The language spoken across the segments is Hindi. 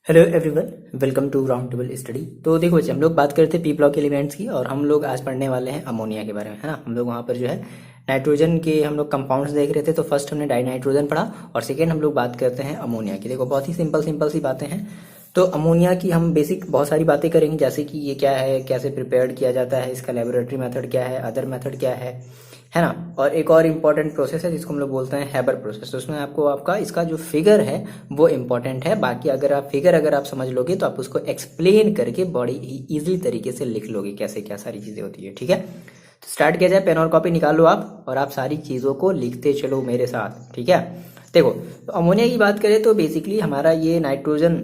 Hello everyone, welcome to round table study. तो देखो बच्चे, हम लोग बात करते हैं पी ब्लॉक एलिमेंट्स की और हम लोग आज पढ़ने वाले हैं अमोनिया के बारे में, है ना। हम लोग वहाँ पर जो है नाइट्रोजन के हम लोग कंपाउंड्स देख रहे थे। तो फर्स्ट हमने डाई नाइट्रोजन पढ़ा और सेकेंड हम लोग बात करते हैं अमोनिया की। देखो बहुत ही सिंपल सिंपल सी बातें हैं। तो अमोनिया की हम बेसिक बहुत सारी बातें करेंगे, जैसे कि ये क्या है, कैसे प्रिपेयर्ड किया जाता है, इसका लेबोरेटरी मेथड क्या है, अदर मेथड क्या है ना। और एक और इम्पॉर्टेंट प्रोसेस है जिसको हम लोग बोलते हैं हैबर प्रोसेस। तो उसमें आपको आपका इसका जो फिगर है वो इम्पॉर्टेंट है। बाकी अगर आप समझ लोगे तो आप उसको एक्सप्लेन करके बड़ी ही ईजिली तरीके से लिख लोगे कैसे क्या सारी चीज़ें होती है। ठीक है, तो स्टार्ट किया जाए। पेन और कॉपी निकाल लो आप और आप सारी चीज़ों को लिखते चलो मेरे साथ। ठीक है, देखो तो अमोनिया की बात करें तो बेसिकली हमारा ये नाइट्रोजन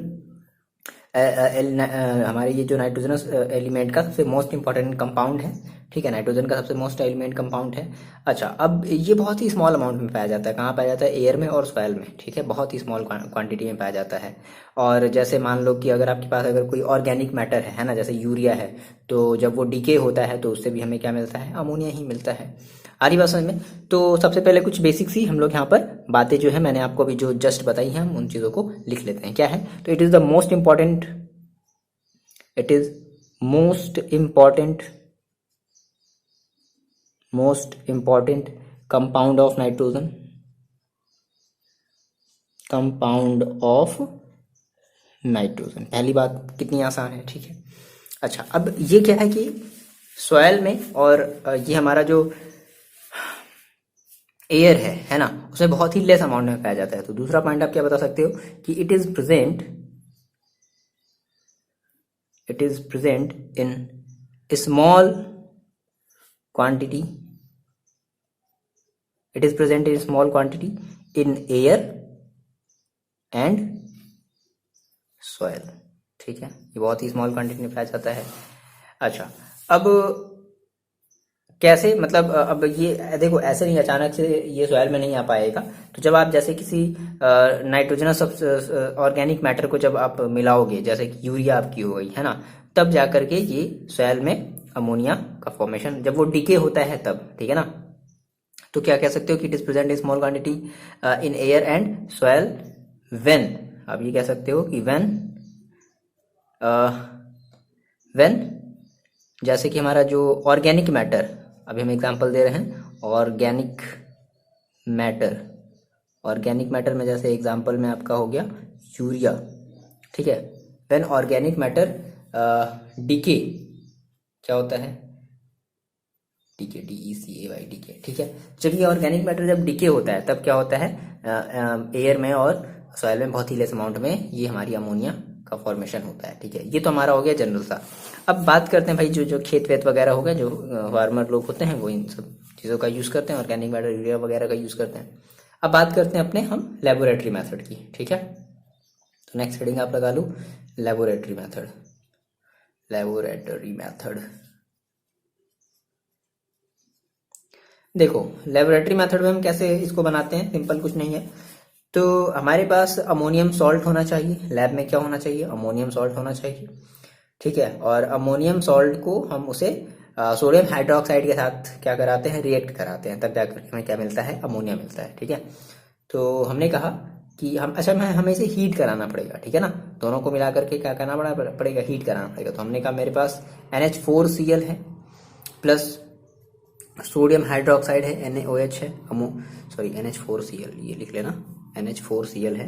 हमारे ये जो नाइट्रोजनस एलिमेंट का सबसे मोस्ट इंपॉर्टेंट कंपाउंड है। ठीक है, नाइट्रोजन का सबसे मोस्ट एलिमेंट कंपाउंड है। अच्छा, अब ये बहुत ही स्मॉल अमाउंट में पाया जाता है। कहाँ पाया जाता है? एयर में और सॉइल में। ठीक है, बहुत ही स्मॉल क्वांटिटी में पाया जाता है। और जैसे मान लो कि अगर आपके पास अगर कोई ऑर्गेनिक मैटर है ना, जैसे यूरिया है, तो जब वो डीके होता है तो उससे भी हमें क्या मिलता है? अमोनिया ही मिलता है। आ रही बात समझ में? तो सबसे पहले कुछ बेसिक सी हम लोग यहाँ पर बातें जो है मैंने आपको अभी जो जस्ट बताई हैं हम उन चीज़ों को लिख लेते हैं। क्या है? तो it is the most important, it is most important compound of nitrogen, पहली बात कितनी आसान है। ठीक है, अच्छा अब ये क्या है कि सॉयल में और ये हमारा जो एयर है ना, उसमें बहुत ही लेस अमाउंट में पाया जाता है। तो दूसरा पॉइंट आप क्या बता सकते हो कि it is present in small quantity, in air and soil। ठीक है, ये बहुत ही स्मॉल क्वांटिटी में पाया जाता है। अच्छा, अब कैसे, मतलब अब ये देखो ऐसे नहीं अचानक से ये सॉइल में नहीं आ पाएगा। तो जब आप जैसे किसी नाइट्रोजनस ऑर्गेनिक मैटर को जब आप मिलाओगे, जैसे कि यूरिया आपकी हो गई है ना, तब जा करके ये सॉइल में अमोनिया का फॉर्मेशन, जब वो डीके होता है तब। ठीक है ना, तो क्या कह सकते हो कि it is present in small quantity in air and soil when, आप ये कह सकते हो कि व्हेन जैसे कि हमारा जो ऑर्गेनिक मैटर, अभी हम एग्जांपल दे रहे हैं ऑर्गेनिक मैटर में जैसे एग्जांपल में आपका हो गया यूरिया। ठीक है, व्हेन ऑर्गेनिक मैटर डीके, क्या होता है? Decay, DECAY, decay. ठीक है, जब ये ऑर्गेनिक मैटर जब डीके होता है तब क्या होता है? एयर में और सॉइल में बहुत ही लेस अमाउंट में ये हमारी अमोनिया का फॉर्मेशन होता है। ठीक है, ये तो हमारा हो गया जनरल सा। अब बात करते हैं भाई जो खेत वेत वगैरह हो गए, जो फार्मर लोग होते हैं वो इन सब चीज़ों का यूज़ करते हैं, ऑर्गेनिक मैटर यूरिया वगैरह का यूज़ करते हैं। अब बात करते हैं अपने हम लेबोरेटरी मैथड की। ठीक है, तो नेक्स्ट हेडिंग आप लगा लो लेबोरेटरी मैथड। देखो लेबोरेटरी मेथड में हम कैसे इसको बनाते हैं, सिंपल कुछ नहीं है। तो हमारे पास अमोनियम सॉल्ट होना चाहिए। लैब में क्या होना चाहिए? अमोनियम सॉल्ट होना चाहिए। ठीक है, और अमोनियम सॉल्ट को हम उसे सोडियम हाइड्रोक्साइड के साथ क्या कराते हैं? रिएक्ट कराते हैं, तब जाकर हमें क्या मिलता है? अमोनिया मिलता है। ठीक है, तो हमने कहा कि हमें इसे हीट कराना पड़ेगा। ठीक है ना, दोनों को मिला करके क्या करना पड़ेगा? हीट कराना पड़ेगा। तो हमने कहा मेरे पास NH4Cl है प्लस सोडियम हाइड्रोक्साइड है, NaOH है, NH4Cl, ये लिख लेना, NH4Cl है,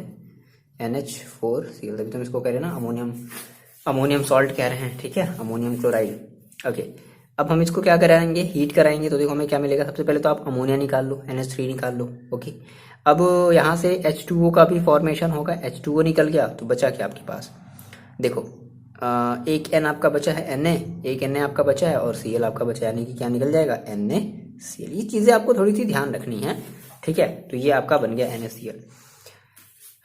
NH4Cl, तभी तुम इसको कह रहे ना अमोनियम सॉल्ट कह रहे हैं। ठीक है, अमोनियम क्लोराइड। ओके, अब हम इसको क्या कराएंगे? हीट कराएंगे। तो देखो हमें क्या मिलेगा? सबसे पहले तो आप अमोनिया निकाल लो, NH3 निकाल लो। ओके, अब यहाँ से H2O का भी फॉर्मेशन होगा। H2O निकल गया तो बचा क्या आपके पास? देखो एक N आपका बचा है, Na, एक Na आपका बचा है और Cl आपका बचा है, यानी कि क्या निकल जाएगा? NaCl। ये चीज़ें आपको थोड़ी सी ध्यान रखनी है। ठीक है, तो ये आपका बन गया NaCl।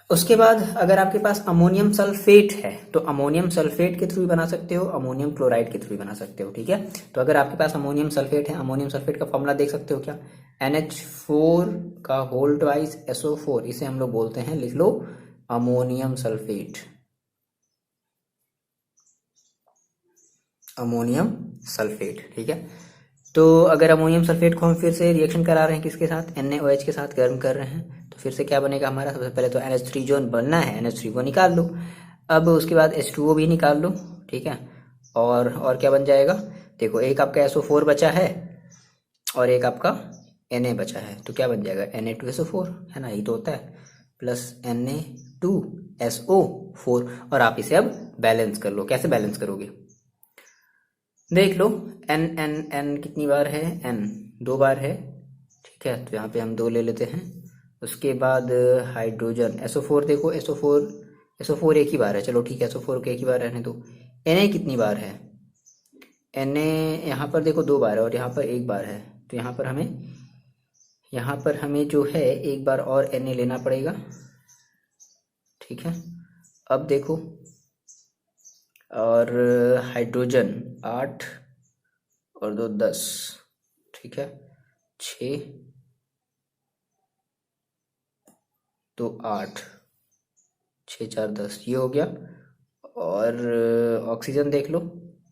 उसके बाद अगर आपके पास अमोनियम सल्फेट है तो अमोनियम सल्फेट के थ्रू भी बना सकते हो, अमोनियम क्लोराइड के थ्रू भी बना सकते हो। ठीक है, तो अगर आपके पास अमोनियम सल्फेट है, अमोनियम सल्फेट का फॉर्मूला देख सकते हो क्या? NH4 का होल ट्वाइस SO4, इसे हम लोग बोलते हैं, लिख लो, अमोनियम सल्फेट। ठीक है, तो अगर अमोनियम सल्फेट को हम फिर से रिएक्शन करा रहे हैं किसके साथ? NaOH के साथ गर्म कर रहे हैं, तो फिर से क्या बनेगा हमारा? सबसे पहले तो NH3 जो बनना है, NH3 को निकाल लो। अब उसके बाद H2O भी निकाल लो, ठीक है। और क्या बन जाएगा, देखो एक आपका SO4 बचा है और एक आपका Na बचा है, तो क्या बन जाएगा Na2SO4, है ना, यही तो होता है, प्लस Na2SO4। और आप इसे अब बैलेंस कर लो। कैसे बैलेंस करोगे, देख लो, एन एन एन कितनी बार है, एन 2 बार है, ठीक है, तो यहाँ पे हम 2 ले लेते हैं। उसके बाद हाइड्रोजन SO4, देखो SO4 एक ही बार है, चलो ठीक है, SO4 को एक ही बार रहने दो। Na कितनी बार है, Na यहाँ पर देखो 2 बार है और यहाँ पर 1 बार है, तो यहाँ पर हमें जो है 1 बार और Na लेना पड़ेगा, ठीक है। अब देखो, और हाइड्रोजन 8 और 2 10, ठीक है, 6 तो 8, 6 4 10, ये हो गया। और ऑक्सीजन देख लो,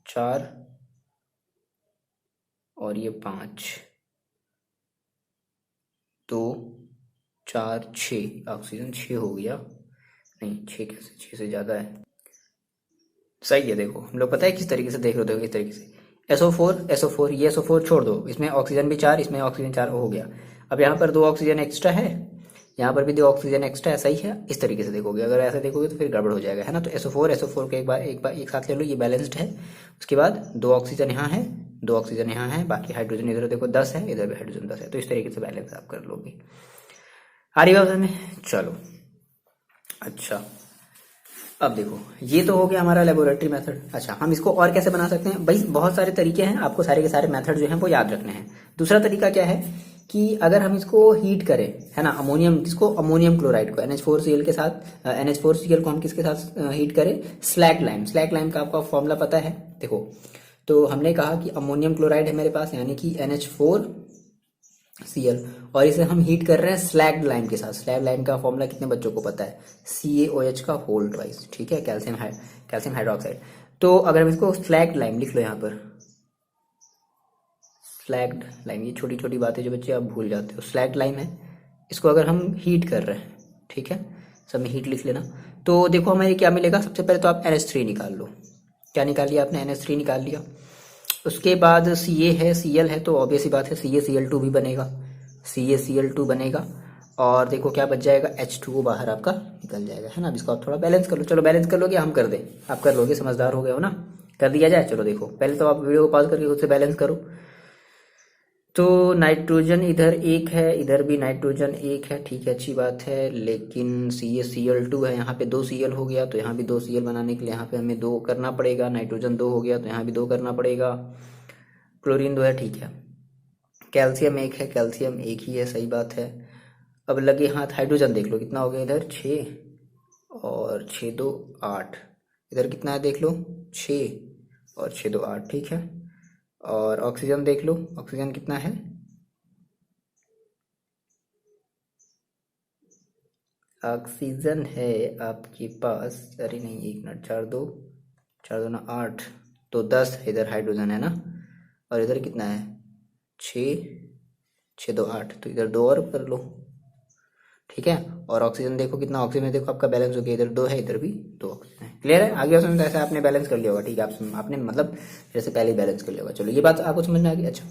4 और ये 5, तो 4 6, ऑक्सीजन 6 हो गया, नहीं 6 कैसे, 6 से ज़्यादा है, सही है। देखो हम लोग पता है किस तरीके से देख रहे हो, इस तरीके से SO4 ये SO4 छोड़ दो, इसमें ऑक्सीजन भी 4, इसमें ऑक्सीजन 4 हो गया। अब यहाँ पर 2 ऑक्सीजन एक्स्ट्रा है, यहाँ पर भी 2 ऑक्सीजन एक्स्ट्रा है, सही है। इस तरीके से देखोगे, अगर ऐसे देखोगे तो फिर गड़बड़ हो जाएगा, है ना। तो SO4 को एक साथ ले लो, ये बैलेंस्ड है। उसके बाद 2 ऑक्सीजन यहाँ है, 2 ऑक्सीजन यहाँ है, बाकी हाइड्रोजन इधर देखो 10 है, इधर भी हाइड्रोजन 10 है, तो इस तरीके से बैलेंस आप कर लोगे। आ रही बात समझ में, चलो अच्छा। अब देखो, ये तो हो गया हमारा लेबोरेटरी मेथड। अच्छा, हम इसको और कैसे बना सकते हैं भाई, बहुत सारे तरीके हैं, आपको सारे के सारे मेथड जो हैं वो याद रखने हैं। दूसरा तरीका क्या है कि अगर हम इसको हीट करें, है ना, अमोनियम क्लोराइड को NH4Cl के साथ, NH4Cl को हम किसके साथ हीट करें, स्लैग लाइम का आपका फॉर्मूला पता है। देखो, तो हमने कहा कि अमोनियम क्लोराइड है मेरे पास, यानी कि NH4Cl, और इसे हम हीट कर रहे हैं स्लैग्ड लाइम के साथ। स्लैग्ड लाइम का फॉर्मूला कितने बच्चों को पता है, CaOH का होल ट्वाइस, ठीक है, कैल्शियम हाइड्रोक्साइड। तो अगर हम इसको स्लैग्ड लाइम लिख लो यहाँ पर, स्लैग्ड लाइम, ये छोटी छोटी बातें जो बच्चे आप भूल जाते हो, स्लैग्ड लाइम है, इसको अगर हम हीट कर रहे हैं, ठीक है, सब में हीट लिख लेना। तो देखो हमें क्या मिलेगा, सबसे पहले तो आप NH3 निकाल लो। क्या निकाल लिया आपने, NH3 निकाल लिया। उसके बाद Ca है, Cl है, तो ऑब्वियस ही बात है CaCl2 भी बनेगा, CaCl2 बनेगा। और देखो क्या बच जाएगा, H2O बाहर आपका निकल जाएगा, है ना। अब इसको आप थोड़ा बैलेंस कर लो, चलो बैलेंस कर लोगे, हम कर दें, आप कर लोगे, समझदार हो गए हो ना, कर दिया जाए। चलो देखो, पहले तो आप वीडियो को पॉज करके खुद से बैलेंस करो। तो नाइट्रोजन इधर 1 है, इधर भी नाइट्रोजन 1 है, ठीक है, अच्छी बात है, लेकिन CaCl2 है, यहाँ पे 2 Cl हो गया, तो यहाँ भी 2 Cl बनाने के लिए यहाँ पे हमें 2 करना पड़ेगा। नाइट्रोजन 2 हो गया, तो यहाँ भी 2 करना पड़ेगा। क्लोरीन 2 है, ठीक है। कैल्शियम 1 है, कैल्शियम 1 ही है, सही बात है। अब लगे हाथ, हाइड्रोजन देख लो कितना हो गया, इधर 6 और 6 2 8, इधर कितना है देख लो, 6 और 6 2 8, ठीक है। और ऑक्सीजन देख लो, ऑक्सीजन कितना है, ऑक्सीजन है आपके पास, अरे नहीं 1 मिनट, 4 2 ना 8, तो 10 है, इधर हाइड्रोजन है ना, और इधर कितना है 6 6 2 8, तो इधर 2 और कर लो, ठीक है। और ऑक्सीजन देखो कितना, ऑक्सीजन देखो आपका बैलेंस हो गया, इधर 2 है, इधर भी 2 ऑक्सीजन है। क्लियर है, आगे समझ, ऐसे आपने बैलेंस कर लिया होगा, ठीक है, आपने मतलब जैसे पहले ही बैलेंस कर लिया होगा। चलो ये बात आपको समझ में आ गई। अच्छा,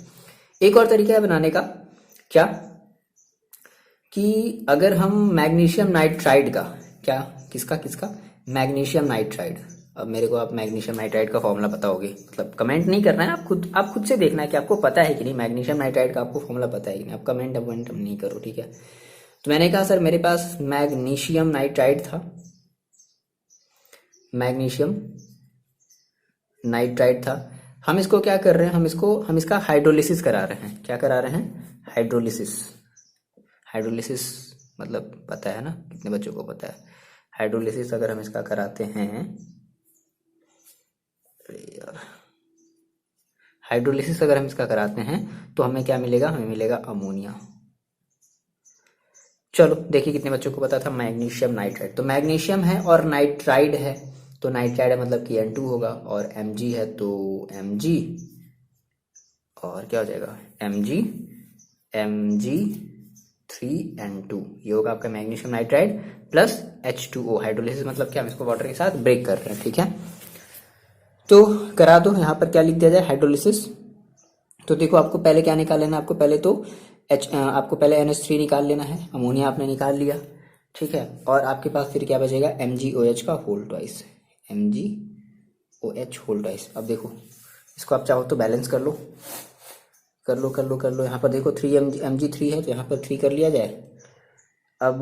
एक और तरीका है बनाने का, क्या कि अगर हम मैग्नीशियम नाइट्राइड का, क्या किसका किसका, मैग्नीशियम नाइट्राइड। अब मेरे को आप मैग्नीशियम नाइट्राइड का फॉर्मूला पता होगे, मतलब कमेंट नहीं करना है, आप खुद से देखना है कि आपको पता है कि नहीं, मैग्नीशियम नाइट्राइड का आपको फॉर्मूला पता है कि नहीं, आप कमेंट नहीं करो, ठीक है। तो मैंने कहा सर मेरे पास मैग्नीशियम नाइट्राइड था, मैग्नीशियम नाइट्राइड था, हम इसको क्या कर रहे हैं, हम इसका हाइड्रोलिसिस करा रहे हैं। क्या करा रहे हैं, हाइड्रोलिसिस। हाइड्रोलिसिस मतलब पता है ना, कितने बच्चों को पता है हाइड्रोलिसिस, अगर हम इसका कराते हैं, अरे यार, हाइड्रोलिसिस अगर हम इसका कराते हैं तो हमें क्या मिलेगा, हमें मिलेगा अमोनिया। चलो देखिए कितने बच्चों को पता था, मैग्नीशियम नाइट्राइड, तो मैग्नीशियम है और नाइट्राइड है, तो नाइट्राइड है मतलब कि N2 होगा, और Mg है तो Mg, और क्या हो जाएगा Mg3N2, ये होगा आपका magnesium nitride. Plus H2O। Hydrolysis मतलब क्या, हम इसको वाटर के साथ ब्रेक कर रहे हैं, ठीक है। तो करा दो, यहाँ पर क्या लिख दिया जाए, हाइड्रोलिसिस। तो देखो आपको पहले क्या निकाल लेना है, आपको पहले तो आपको पहले NH3 निकाल लेना है, अमोनिया आपने निकाल लिया, ठीक है। और आपके पास फिर क्या बचेगा, MgOH का whole twice, MgOH whole twice. अब देखो इसको आप चाहो तो बैलेंस कर लो, कर लो कर लो कर लो। यहाँ पर देखो 3 Mg3 है तो यहाँ पर 3 कर लिया जाए। अब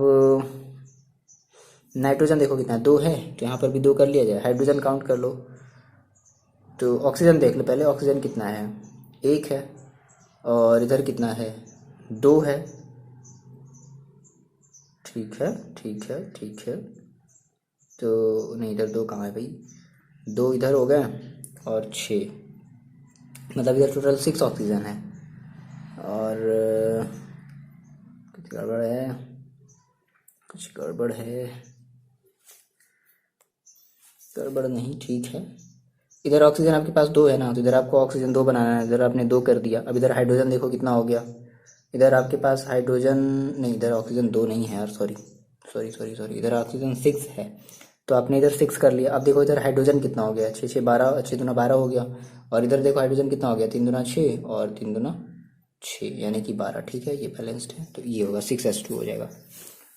नाइट्रोजन देखो कितना है, 2 है तो यहाँ पर भी 2 कर लिया जाए। हाइड्रोजन काउंट कर लो, तो ऑक्सीजन देख लो पहले, ऑक्सीजन कितना है, 1 है, और इधर कितना है, 2 है, ठीक है ठीक है ठीक है। तो नहीं, इधर 2 कहाँ है भाई, 2 इधर हो गए और 6, मतलब इधर टोटल 6 ऑक्सीजन है। और कुछ गड़बड़ है, कुछ गड़बड़ है, गड़बड़ नहीं, ठीक है। इधर ऑक्सीजन आपके पास 2 है ना, तो इधर आपको ऑक्सीजन 2 बनाना है, इधर आपने 2 कर दिया। अब इधर हाइड्रोजन देखो कितना हो गया, इधर आपके पास हाइड्रोजन नहीं, इधर ऑक्सीजन 2 नहीं है यार, सॉरी सॉरी सॉरी सॉरी, इधर ऑक्सीजन 6 है तो आपने इधर 6 कर लिया। अब देखो इधर हाइड्रोजन कितना हो गया, 6 6 12, 6 दूना 12 हो गया। और इधर देखो हाइड्रोजन कितना हो गया, 3 दूना 6 और 3 दूना 6 यानी कि 12, ठीक है। ये बैलेंस्ड है तो ये होगा 6s2 हो जाएगा।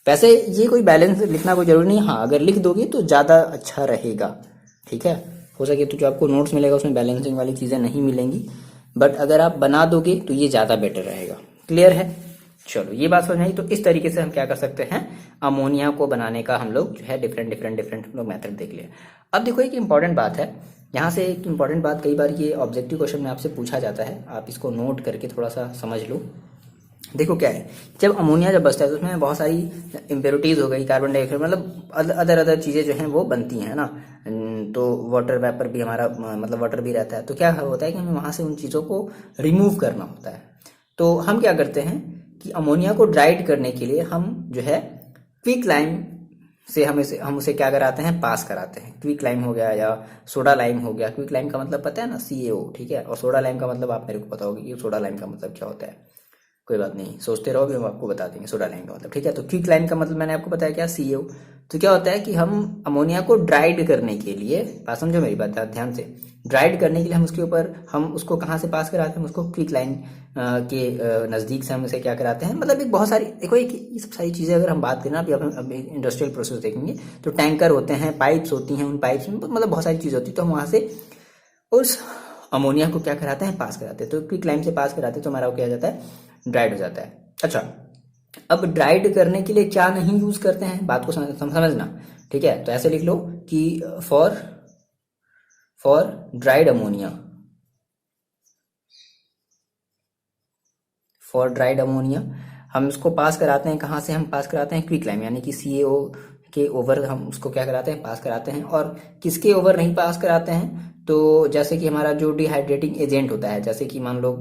वैसे ये कोई बैलेंस लिखना कोई जरूरी नहीं, हाँ अगर लिख दोगे तो ज़्यादा अच्छा रहेगा, ठीक है। हो सके तो जो आपको नोट्स मिलेगा उसमें बैलेंसिंग वाली चीज़ें नहीं मिलेंगी, बट अगर आप बना दोगे तो ये ज़्यादा बेटर रहेगा। क्लियर है, चलो ये बात समझ आई। तो इस तरीके से हम क्या कर सकते हैं, अमोनिया को बनाने का हम लोग जो है डिफरेंट हम लोग मेथड देख लिया। अब देखो एक इंपॉर्टेंट बात है, यहाँ से एक इंपॉर्टेंट बात, कई बार ये ऑब्जेक्टिव क्वेश्चन में आपसे पूछा जाता है, आप इसको नोट करके थोड़ा सा समझ लो। देखो क्या है, जब अमोनिया जब बचता है तो उसमें बहुत सारी इम्प्योरिटीज हो गई, कार्बन डाइऑक्साइड, मतलब अदर चीज़ें जो हैं वो बनती हैं ना। तो वाटर वेपर भी हमारा, मतलब वाटर भी रहता है। तो क्या होता है कि हमें वहाँ से उन चीज़ों को रिमूव करना होता है। तो हम क्या करते हैं कि अमोनिया को ड्राइड करने के लिए हम जो है क्विक लाइम से हम उसे क्या कराते हैं, पास कराते हैं। क्विक लाइम हो गया या सोडा लाइम हो गया। क्विक लाइम का मतलब पता है ना, CaO, ठीक है। और सोडा लाइम का मतलब आप मेरे को पता होगी कि सोडा लाइम का मतलब क्या होता है। कोई बात नहीं, सोचते रहो, भी हम आपको बता देंगे सोडा लाइम का मतलब, ठीक है। तो क्विक लाइम का मतलब मैंने आपको बताया क्या, CaO। तो क्या होता है कि हम अमोनिया को ड्राइड करने के लिए, बात समझो मेरी बात ध्यान से, ड्राइड करने के लिए हम उसके ऊपर, हम उसको कहाँ से पास कराते हैं, उसको क्विक लाइन के नज़दीक से हम उसे क्या कराते हैं, मतलब एक बहुत सारी, देखो एक ये सब सारी चीज़ें अगर हम बात करें ना, अभी इंडस्ट्रियल प्रोसेस देखेंगे तो टैंकर होते हैं, पाइप्स होती हैं, उन पाइप्स में मतलब बहुत सारी चीज़ होती है। तो हम वहाँ से उस अमोनिया को क्या कराते हैं, पास कराते हैं। तो क्विक लाइम से पास कराते हैं तो हमारा क्या हो जाता है, ड्राइड हो जाता है। अच्छा, अब ड्राइड करने के लिए क्या नहीं यूज करते हैं, बात को समझना, ठीक है। तो ऐसे लिख लो कि for dried ammonia, for dried ammonia हम इसको पास कराते हैं, कहाँ से हम पास कराते हैं, क्विक लाइम यानी कि CaO के ओवर हम उसको क्या कराते हैं, पास कराते हैं। और किसके ओवर नहीं पास कराते हैं, तो जैसे कि हमारा जो डिहाइड्रेटिंग एजेंट होता है, जैसे कि मान लो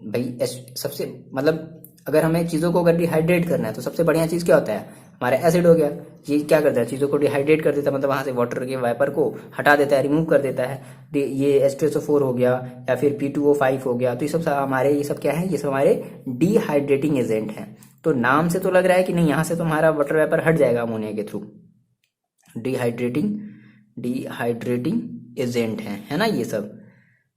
भाई सबसे मतलब अगर हमें चीज़ों को अगर डिहाइड्रेट करना है तो सबसे बढ़िया चीज़ क्या होता है, हमारा एसिड हो गया। ये क्या करता है, चीज़ों को डिहाइड्रेट कर देता है, मतलब वहाँ से वाटर के वाइपर को हटा देता है, रिमूव कर देता है। ये H2SO4 हो गया या फिर P2O5 हो गया। तो ये सब हमारे, ये सब क्या है, ये सब हमारे डिहाइड्रेटिंग एजेंट हैं। तो नाम से तो लग रहा है कि नहीं, यहाँ से तो हमारा वाटर वेपर हट जाएगा अमोनिया के थ्रू। डिहाइड्रेटिंग एजेंट है ना ये सब।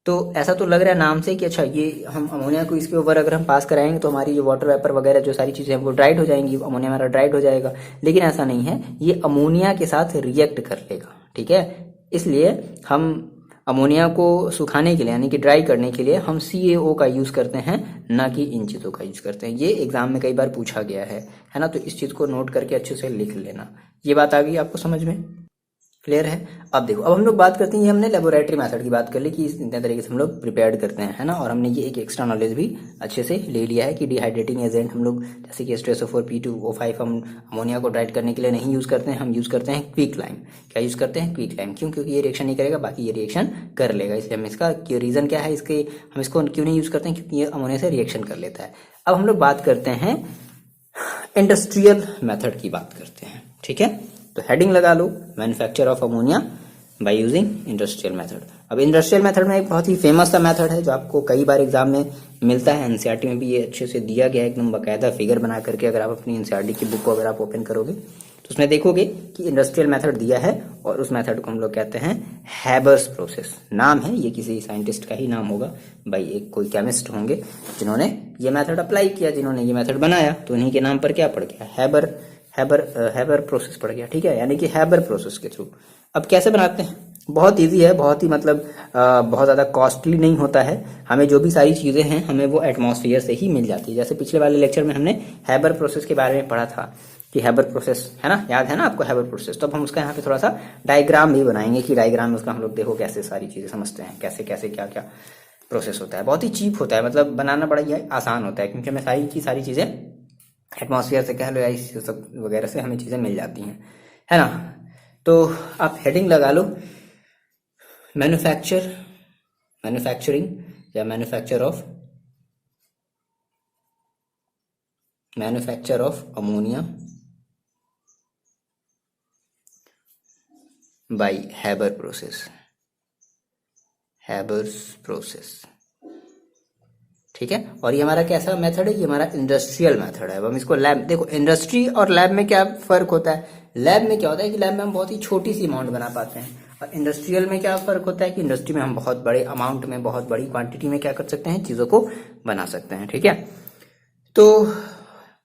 तो ऐसा तो लग रहा है नाम से कि अच्छा ये हम अमोनिया को इसके ऊपर अगर हम पास कराएंगे तो हमारी जो वाटर वेपर वगैरह जो सारी चीज़ें हैं वो ड्राइड हो जाएंगी, अमोनिया हमारा ड्राइड हो जाएगा। लेकिन ऐसा नहीं है, ये अमोनिया के साथ रिएक्ट कर लेगा, ठीक है। इसलिए हम अमोनिया को सुखाने के लिए यानी कि ड्राई करने के लिए हम CaO का यूज़ करते हैं, ना कि इन चीज़ों का यूज़ करते हैं। ये एग्जाम में कई बार पूछा गया है ना। तो इस चीज़ को नोट करके अच्छे से लिख लेना। ये बात आ गई आपको समझ में, क्लियर है। अब देखो, अब हम लोग बात करते हैं, ये हमने लेबोरेटरी मेथड की बात कर ली कि इस तरीके से हम लोग प्रिपेयर करते हैं, है ना। और हमने ये एक एक्स्ट्रा नॉलेज भी अच्छे से ले लिया है कि डिहाइड्रेटिंग एजेंट हम लोग जैसे कि H2SO4 P2O5 हम अमोनिया को ड्राइड करने के लिए नहीं यूज़ करते हैं, हम यूज़ करते हैं क्विक लाइम। क्या यूज़ करते हैं, क्विक लाइम। क्यों, क्योंकि ये रिएक्शन नहीं करेगा, बाकी ये रिएक्शन कर लेगा। इसलिए हम इसका रीज़न क्या है, इसके हम इसको क्यों नहीं यूज़ करते हैं, क्योंकि ये अमोनिया से रिएक्शन कर लेता है। अब हम लोग बात करते हैं इंडस्ट्रियल मेथड की बात करते हैं, ठीक है। तो हेडिंग लगा लो, manufacture of ammonia by using industrial method. अब इंडस्ट्रियल मेथड में एक बहुत ही फेमस सा मेथड है जो आपको कई बार एग्जाम में मिलता है। एनसीईआरटी में भी ये अच्छे से दिया गया है, एकदम बाकायदा फिगर बना करके। अगर आप अपनी एनसीईआरटी की बुक को अगर आप ओपन करोगे तो उसमें देखोगे कि इंडस्ट्रियल मेथड दिया है और उस मेथड को हम लोग कहते हैं हैबर्स प्रोसेस। नाम है, ये किसी साइंटिस्ट का ही नाम होगा भाई, एक कोई केमिस्ट होंगे जिन्होंने ये मेथड अप्लाई किया, जिन्होंने ये मेथड बनाया, तो उन्हीं के नाम पर क्या पड़ गया, हैबर प्रोसेस पड़ गया। ठीक है, यानी कि हैबर प्रोसेस के थ्रू। अब कैसे बनाते हैं, बहुत इजी है, बहुत ही मतलब बहुत ज़्यादा कॉस्टली नहीं होता है। हमें जो भी सारी चीज़ें हैं हमें वो एटमॉस्फेयर से ही मिल जाती है। जैसे पिछले वाले लेक्चर में हमने हैबर प्रोसेस के बारे में पढ़ा था कि हैबर प्रोसेस है ना, याद है ना आपको हैबर प्रोसेस। तो अब हम उसका यहाँ पे थोड़ा सा डायग्राम भी बनाएंगे कि डायग्राम में उसका हम लोग देखो कैसे सारी चीज़ें समझते हैं, कैसे कैसे क्या क्या प्रोसेस होता है। बहुत ही चीप होता है, मतलब बनाना बड़ा ही आसान होता है, क्योंकि हमें सारी चीज़ें एटमॉस्फेयर से कह लो या इस सब वगैरह से हमें चीज़ें मिल जाती हैं, है ना। तो आप हेडिंग लगा लो, मैन्युफैक्चरिंग या manufacture of ammonia bye Haber's process. ठीक है, और ये हमारा कैसा मेथड है, ये हमारा इंडस्ट्रियल मेथड है। अब हम इसको लैब, देखो इंडस्ट्री और लैब में क्या फर्क होता है। लैब में क्या होता है कि लैब में हम बहुत ही छोटी सी अमाउंट बना पाते हैं, और इंडस्ट्रियल में क्या फर्क होता है कि इंडस्ट्री में हम बहुत बड़े अमाउंट में, बहुत बड़ी क्वांटिटी में क्या कर सकते हैं, चीज़ों को बना सकते हैं। ठीक है, तो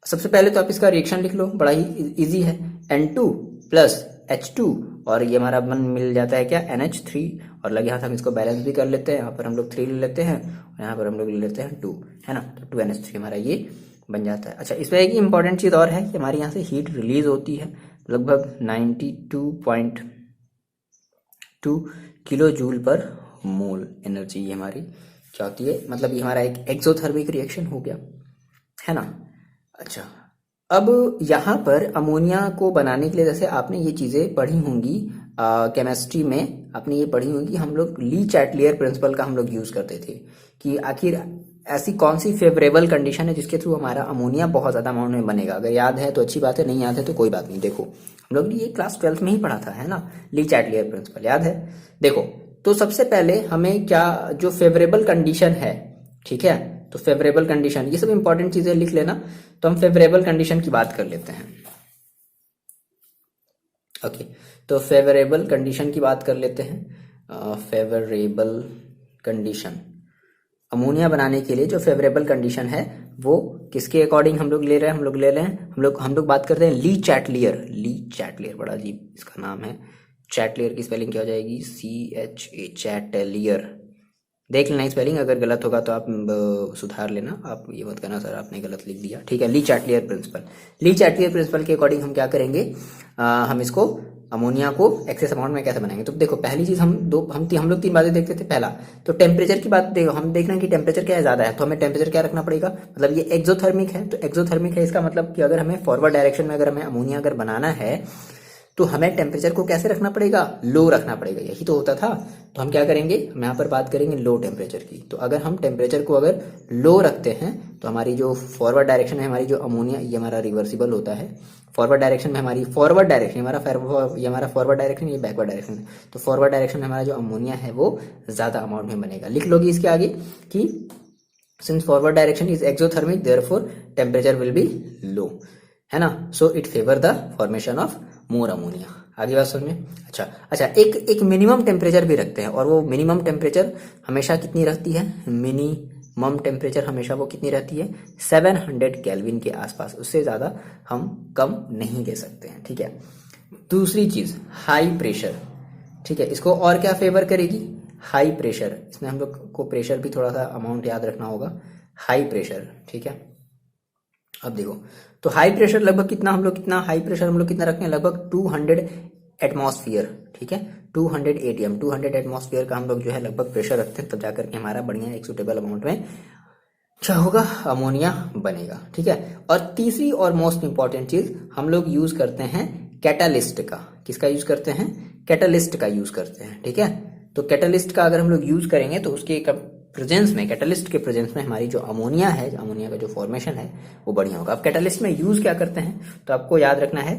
सबसे पहले तो आप इसका रिएक्शन लिख लो, बड़ा ही इजी है। N2 प्लस H2, और ये हमारा बन मिल जाता है क्या, NH3। और लगे हाथ हम इसको बैलेंस भी कर लेते हैं, यहाँ पर हम लोग 3 ले लेते हैं और यहाँ पर हम लोग ले लेते हैं 2, है ना। तो 2NH3 हमारा ये बन जाता है। अच्छा, इसमें एक इंपॉर्टेंट चीज़ और है कि हमारे यहाँ से हीट रिलीज होती है, लगभग 92.2 किलो जूल पर मोल एनर्जी ये हमारी क्या होती है, मतलब ये हमारा एक एक्सोथर्मिक रिएक्शन हो गया, है ना। अच्छा, अब यहाँ पर अमोनिया को बनाने के लिए, जैसे आपने ये चीज़ें पढ़ी होंगी केमिस्ट्री में, आपने ये पढ़ी होंगी, हम लोग ली चैटलियर प्रिंसिपल का हम लोग यूज़ करते थे कि आखिर ऐसी कौन सी फेवरेबल कंडीशन है जिसके थ्रू हमारा अमोनिया बहुत ज़्यादा अमाउंट में बनेगा। अगर याद है तो अच्छी बात है, नहीं याद है तो कोई बात नहीं। देखो हम लोग ने ये क्लास 12th में ही पढ़ा था, है ना, ली चैटलियर प्रिंसिपल, याद है। देखो, तो सबसे पहले हमें क्या, जो फेवरेबल कंडीशन है, ठीक है, तो फेवरेबल कंडीशन, ये सब इंपॉर्टेंट चीजें लिख लेना। तो हम फेवरेबल कंडीशन की बात कर लेते हैं। ओके, तो फेवरेबल कंडीशन की बात कर लेते हैं। फेवरेबल कंडीशन अमोनिया बनाने के लिए जो फेवरेबल कंडीशन है वो किसके अकॉर्डिंग हम लोग ले रहे हैं, हम लोग बात करते हैं ली चैटलियर, बड़ा अजीब इसका नाम है। चैटलियर की स्पेलिंग क्या हो जाएगी, CHA, चैटलियर। देख लेना स्पेलिंग, अगर गलत होगा तो आप सुधार लेना, आप ये मत करना सर आपने गलत लिख दिया। ठीक है, ली चैटलियर प्रिंसिपल के अकॉर्डिंग हम क्या करेंगे, हम इसको अमोनिया को एक्सेस अमाउंट में कैसे बनाएंगे। तो देखो पहली चीज हम लोग 3 बातें देखते थे। पहला तो टेम्परेचर की बात, देखो हम देखना कि टेम्परेचर क्या है, ज्यादा है तो हमें टेम्परेचर क्या रखना पड़ेगा, मतलब ये एक्सोथर्मिक है, तो एक्सोथर्मिक है इसका मतलब कि अगर हमें फॉरवर्ड डायरेक्शन में अगर हमें अमोनिया अगर बनाना है तो हमें टेम्परेचर को कैसे रखना पड़ेगा, लो रखना पड़ेगा, यही तो होता था। तो हम क्या करेंगे, हम यहाँ पर बात करेंगे लो टेम्परेचर की। तो अगर हम टेम्परेचर को अगर लो रखते हैं तो हमारी जो फॉरवर्ड डायरेक्शन है, हमारी जो अमोनिया, ये हमारा रिवर्सिबल होता है। फॉरवर्ड डायरेक्शन में हमारी फॉरवर्ड डायरेक्शन, ये हमारा फॉरवर्ड डायरेक्शन, ये बैकवर्ड डायरेक्शन है। तो फॉरवर्ड डायरेक्शन में हमारा जो अमोनिया है वो ज़्यादा अमाउंट में बनेगा। लिख लोगी इसके आगे कि since forward direction is exothermic therefore temperature will be low, है ना। So it favour the formation of more ammonia. आगे बात समझ में। अच्छा, एक मिनिमम टेम्परेचर भी रखते हैं, और वो मिनिमम टेम्परेचर हमेशा कितनी रहती है, मिनिमम टेम्परेचर हमेशा वो कितनी रहती है, 700 केल्विन के आसपास, उससे ज़्यादा हम कम नहीं ले सकते हैं। ठीक है, दूसरी चीज़ हाई प्रेशर। ठीक है, इसको और क्या फेवर करेगी, हाई प्रेशर। इसमें हम लोग को प्रेशर भी थोड़ा सा अमाउंट याद रखना होगा, हाई प्रेशर। ठीक है, अब देखो तो हाई प्रेशर लगभग कितना, हाई प्रेशर हम लोग कितना रखते हैं, लगभग 200 एटमॉस्फेयर। ठीक है, 200 ATM, 200 एटमॉस्फेयर का हम लोग जो है लगभग प्रेशर रखते हैं, तब जाकर के हमारा बढ़िया एक सुटेबल अमाउंट में क्या होगा, अमोनिया बनेगा। ठीक है, और तीसरी और मोस्ट इंपॉर्टेंट चीज हम लोग यूज करते हैं कैटालिस्ट का। किसका यूज करते हैं, कैटालिस्ट का यूज करते हैं। ठीक है, तो कैटालिस्ट का अगर हम लोग यूज करेंगे तो उसके प्रेजेंस में, कैटालिस्ट के प्रेजेंस में हमारी जो अमोनिया है, अमोनिया का जो फॉर्मेशन है वो बढ़िया होगा। अब कैटालिस्ट में यूज क्या करते हैं, तो आपको याद रखना है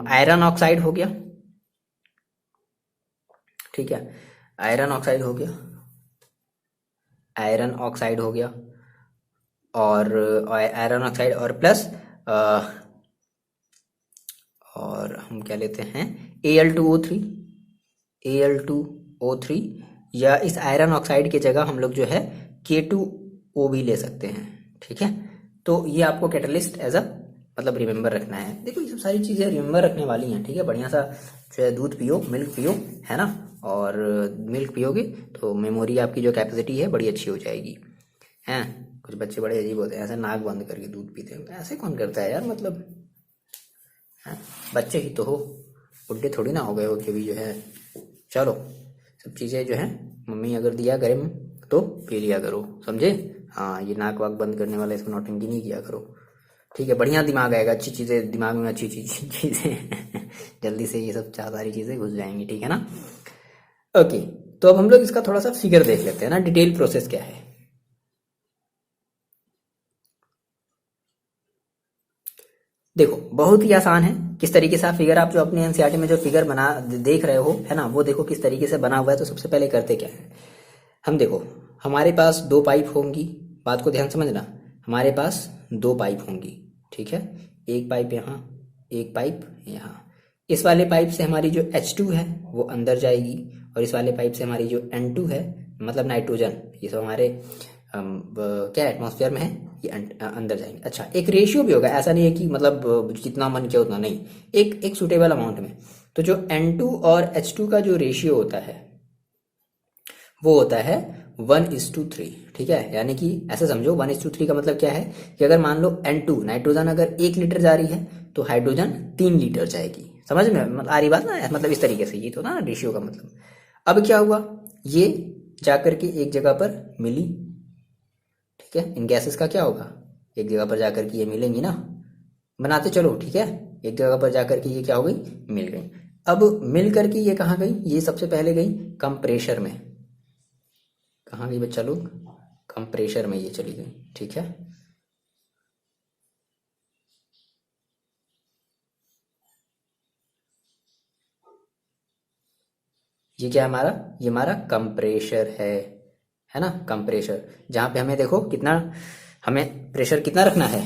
आयरन ऑक्साइड हो गया। ठीक है, आयरन ऑक्साइड हो गया, आयरन ऑक्साइड हो गया, और आयरन ऑक्साइड और प्लस हम क्या लेते हैं Al2O3, Al2O3, या इस आयरन ऑक्साइड की जगह हम लोग जो है K2O भी ले सकते हैं। ठीक है, तो ये आपको कैटलिस्ट एज अ मतलब रिमेंबर रखना है। देखो ये सब सारी चीज़ें रिमेंबर रखने वाली हैं। ठीक है, बढ़िया सा जो है दूध पियो, मिल्क पियो, है ना, और मिल्क पियोगे तो मेमोरी आपकी जो कैपेसिटी है बड़ी अच्छी हो जाएगी। हैं, कुछ बच्चे बड़े अजीब होते हैं, ऐसे नाक बंद करके दूध पीते हैं, ऐसे कौन करता है यार, मतलब हैं, बच्चे ही तो हो, बुढ़े थोड़ी ना हो गए हो कि भी जो है। चलो, सब चीज़ें जो है मम्मी अगर दिया गर्म तो पी लिया करो, समझे। हाँ, ये नाक वाक बंद करने वाला इसको नौटंकी नहीं किया करो। ठीक है, बढ़िया दिमाग आएगा, अच्छी चीज़ें दिमाग में, अच्छी चीज़ें जल्दी से ये सब सारी चीज़ें घुस जाएंगी। ठीक है ना। ओके, तो अब हम लोग इसका थोड़ा सा फिगर देख लेते हैं ना, डिटेल प्रोसेस क्या है। देखो बहुत ही आसान है, किस तरीके से आप फिगर, आप जो अपने एनसीईआरटी में जो फिगर बना देख रहे हो है ना, वो देखो किस तरीके से बना हुआ है। तो सबसे पहले करते क्या है, हम देखो हमारे पास दो पाइप होंगी, बात को ध्यान समझना, हमारे पास दो पाइप होंगी। ठीक है, एक पाइप यहाँ, एक पाइप यहाँ। इस वाले पाइप से हमारी जो H2 है वो अंदर जाएगी, और इस वाले पाइप से हमारी जो N2 है मतलब नाइट्रोजन, ये सब हमारे क्या एटमॉस्फेयर में है, ये अंदर जाएंगे। अच्छा, एक रेशियो भी होगा, ऐसा नहीं है कि मतलब जितना मन किया उतना, नहीं, एक सुटेबल अमाउंट में। तो जो N2 और H2 का जो रेशियो होता है वो होता है 1:3। ठीक है, यानी कि ऐसे समझो 1:3 का मतलब क्या है कि अगर मान लो N2 नाइट्रोजन अगर 1 लीटर जा रही है तो हाइड्रोजन 3 लीटर जाएगी। समझ में मतलब आ रही बात ना, मतलब इस तरीके से, ये तो ना रेशियो का मतलब। अब क्या हुआ, ये जाकर के एक जगह पर मिली। ठीक है, इन गैसेस का क्या होगा, एक जगह पर जाकर के ये मिलेंगी ना, बनाते चलो। ठीक है, एक जगह पर जाकर के ये क्या हो गई, मिल गई। अब मिल करके ये कहाँ गई, ये सबसे पहले गई कंप्रेशर में। कहाँ गई बच्चा लोग, कंप्रेशर में ये चली गई। ठीक है, ये क्या है हमारा, ये हमारा कंप्रेशर है ना, कंप्रेशर, जहाँ पे हमें देखो कितना, हमें प्रेशर कितना रखना है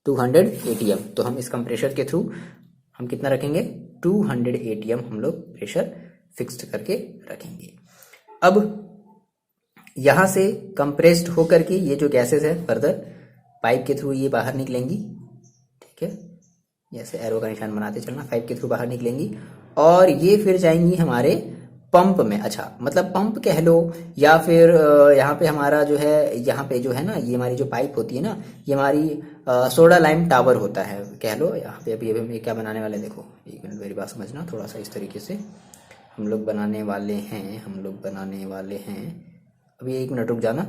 200 ATM। तो हम इस कंप्रेशर के थ्रू हम कितना रखेंगे 200 ATM, हम लोग प्रेशर फिक्स्ड करके रखेंगे। अब यहाँ से कंप्रेस्ड होकर के ये जो गैसेस है फर्दर पाइप के थ्रू ये बाहर निकलेंगी। ठीक है, जैसे एरो का निशान बनाते चलना, पाइप के थ्रू बाहर निकलेंगी और ये फिर जाएंगी हमारे पंप में। अच्छा, मतलब पंप कह लो, या फिर यहाँ पे हमारा जो है, यहाँ पे जो है ना, ये हमारी जो पाइप होती है ना, ये हमारी सोडा लाइम टावर होता है कह लो। यहाँ पे अभी अभी हम ये क्या बनाने वाले हैं, देखो एक मिनट मेरी बात समझना थोड़ा सा, इस तरीके से हम लोग बनाने वाले हैं, हम लोग बनाने वाले हैं, अभी 1 मिनट रुक जाना।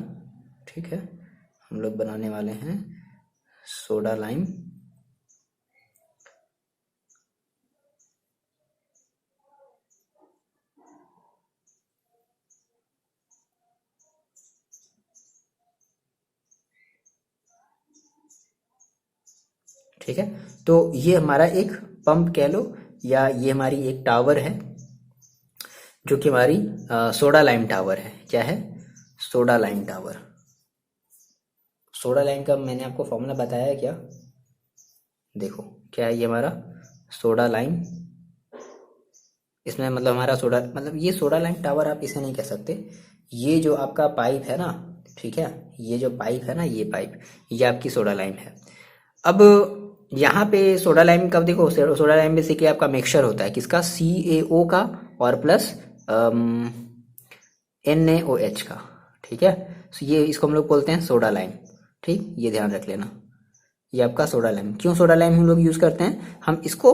ठीक है, हम लोग बनाने वाले हैं सोडा लाइम। ठीक है, तो ये हमारा एक पंप कह लो, या ये हमारी एक टावर है जो कि हमारी सोडा लाइम टावर है। क्या है, soda lime tower. Soda lime का मैंने आपको फॉर्मूला बताया है क्या, देखो क्या है, ये हमारा सोडा लाइम, इसमें मतलब हमारा सोडा, मतलब ये सोडा लाइम टावर आप इसे नहीं कह सकते, ये जो आपका पाइप है ना, ठीक है, ये जो पाइप है ना, ये पाइप, ये आपकी सोडा लाइम है। अब यहाँ पे सोडा लाइम का देखो, सोडा लाइम बेसिकली आपका मिक्सचर होता है किसका, CaO का और प्लस NaOH का। ठीक है, तो ये इसको हम लोग बोलते हैं सोडा लाइम। ठीक, ये ध्यान रख लेना, ये आपका सोडा लाइम। क्यों सोडा लाइम हम लोग यूज़ करते हैं, हम इसको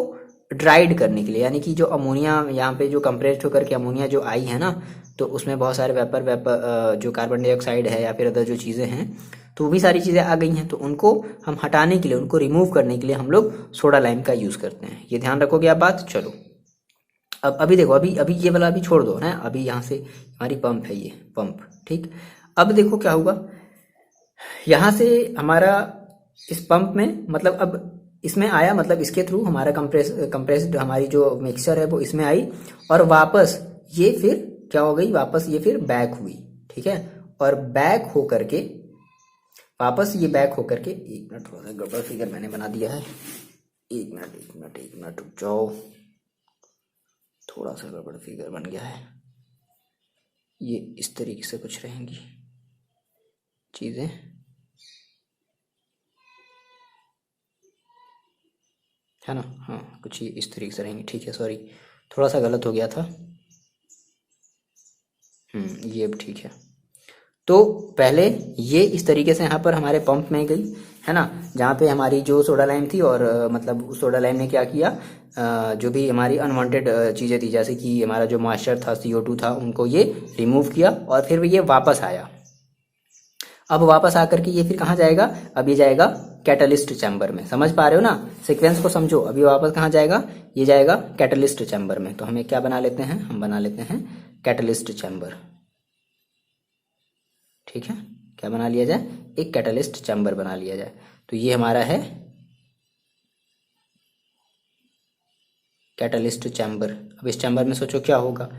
ड्राइड करने के लिए, यानी कि जो अमोनिया यहाँ पे जो कंप्रेस्ड होकर के अमोनिया जो आई है ना, तो उसमें बहुत सारे वेपर जो कार्बन डाइऑक्साइड है या फिर अदर जो चीज़ें हैं, तो वो भी सारी चीज़ें आ गई हैं, तो उनको हम हटाने के लिए, उनको रिमूव करने के लिए हम लोग सोडा लाइम का यूज़ करते हैं। ये ध्यान रखोगे आप बात। चलो, अब अभी देखो, अभी अभी ये वाला अभी छोड़ दो ना, अभी यहाँ से हमारी पंप है, ये पंप। ठीक, अब देखो क्या हुआ, यहाँ से हमारा इस पंप में मतलब अब इसमें आया, मतलब इसके थ्रू हमारा कंप्रेस्ड हमारी जो मिक्सचर है वो इसमें आई, और वापस ये फिर क्या हो गई, वापस ये फिर बैक हुई। ठीक है, और बैक हो करके वापस ये बैक हो करके, एक मिनट थोड़ा सा गड़बड़ फिगर मैंने बना दिया है, एक मिनट रुक जाओ, थोड़ा सा गड़बड़ फिगर बन गया है। ये इस तरीके से कुछ रहेंगी चीज़ें, है ना? हाँ, कुछ ये इस तरीके से रहेंगी। ठीक है, सॉरी, थोड़ा सा गलत हो गया था। ये अब ठीक है। तो पहले ये इस तरीके से यहाँ पर हमारे पंप में गई, है ना, जहाँ पे हमारी जो सोडा लाइम थी, और मतलब उस सोडा लाइम ने क्या किया, जो भी हमारी अनवांटेड चीज़ें थी, जैसे कि हमारा जो मॉइस्चर था, CO2 था, उनको ये रिमूव किया, और फिर ये वापस आया। अब वापस आकर के ये फिर कहाँ जाएगा? अब ये जाएगा कैटलिस्ट चैम्बर में। समझ पा रहे हो ना? सीक्वेंस को समझो। अभी वापस कहाँ जाएगा? ये जाएगा कैटलिस्ट चैम्बर में। तो हमें क्या बना लेते हैं? हम बना लेते हैं कैटलिस्ट चैम्बर। ठीक है, क्या बना लिया जाए? एक कैटलिस्ट चैम्बर बना लिया जाए। तो ये हमारा है कैटलिस्ट चैम्बर। अब इस चैम्बर में सोचो क्या होगा,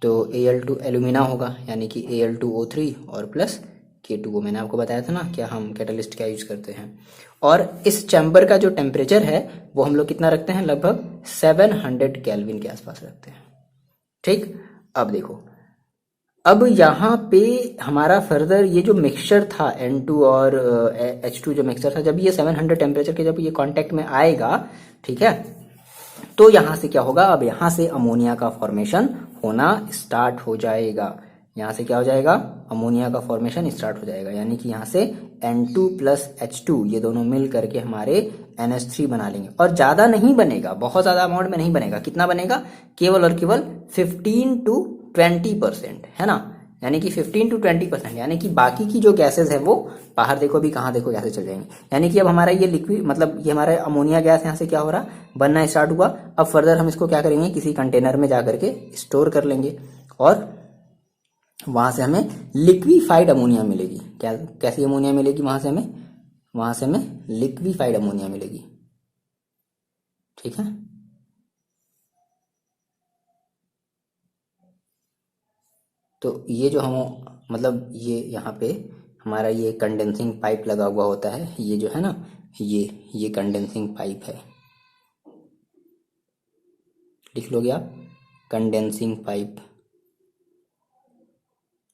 तो Al2 एल्यूमिना होगा, यानी कि Al2O3 और प्लस K2O। मैंने आपको बताया था ना क्या हम कैटलिस्ट क्या यूज करते हैं। और इस चैम्बर का जो टेम्परेचर है वो हम लोग कितना रखते हैं? लगभग 700 केल्विन के आसपास रखते हैं। ठीक, अब देखो, अब यहाँ पे हमारा फर्दर ये जो मिक्सचर था N2 और H2 जो मिक्सचर था, जब ये 700 टेम्परेचर के जब ये कांटेक्ट में आएगा, ठीक है, तो यहाँ से क्या होगा? अब यहाँ से अमोनिया का फॉर्मेशन होना स्टार्ट हो जाएगा। यहाँ से क्या हो जाएगा? अमोनिया का फॉर्मेशन स्टार्ट हो जाएगा, यानी कि यहाँ से N2 प्लस H2 ये दोनों मिल करके हमारे NH3 बना लेंगे। और ज़्यादा नहीं बनेगा, बहुत ज़्यादा अमाउंट में नहीं बनेगा। कितना बनेगा? केवल और केवल 15 to 20%, है ना? यानी कि 15 to 20%, यानी कि बाकी की जो गैसेज है वो बाहर देखो, अभी कहाँ देखो कैसे चल जाएंगे। यानी कि अब हमारा ये लिक्विड, मतलब ये हमारा अमोनिया गैस यहाँ से क्या हो रहा? बनना स्टार्ट हुआ। अब फर्दर हम इसको क्या करेंगे? किसी कंटेनर में जा करके स्टोर कर लेंगे, और वहां से हमें लिक्विफाइड अमोनिया मिलेगी। क्या, कैसी अमोनिया मिलेगी? वहां से हमें लिक्विफाइड अमोनिया मिलेगी। ठीक है, तो ये जो हम, मतलब ये यहाँ पे हमारा ये कंडेंसिंग पाइप लगा हुआ होता है, ये जो है ना, ये कंडेंसिंग पाइप है। लिख लोगे आप, कंडेंसिंग पाइप।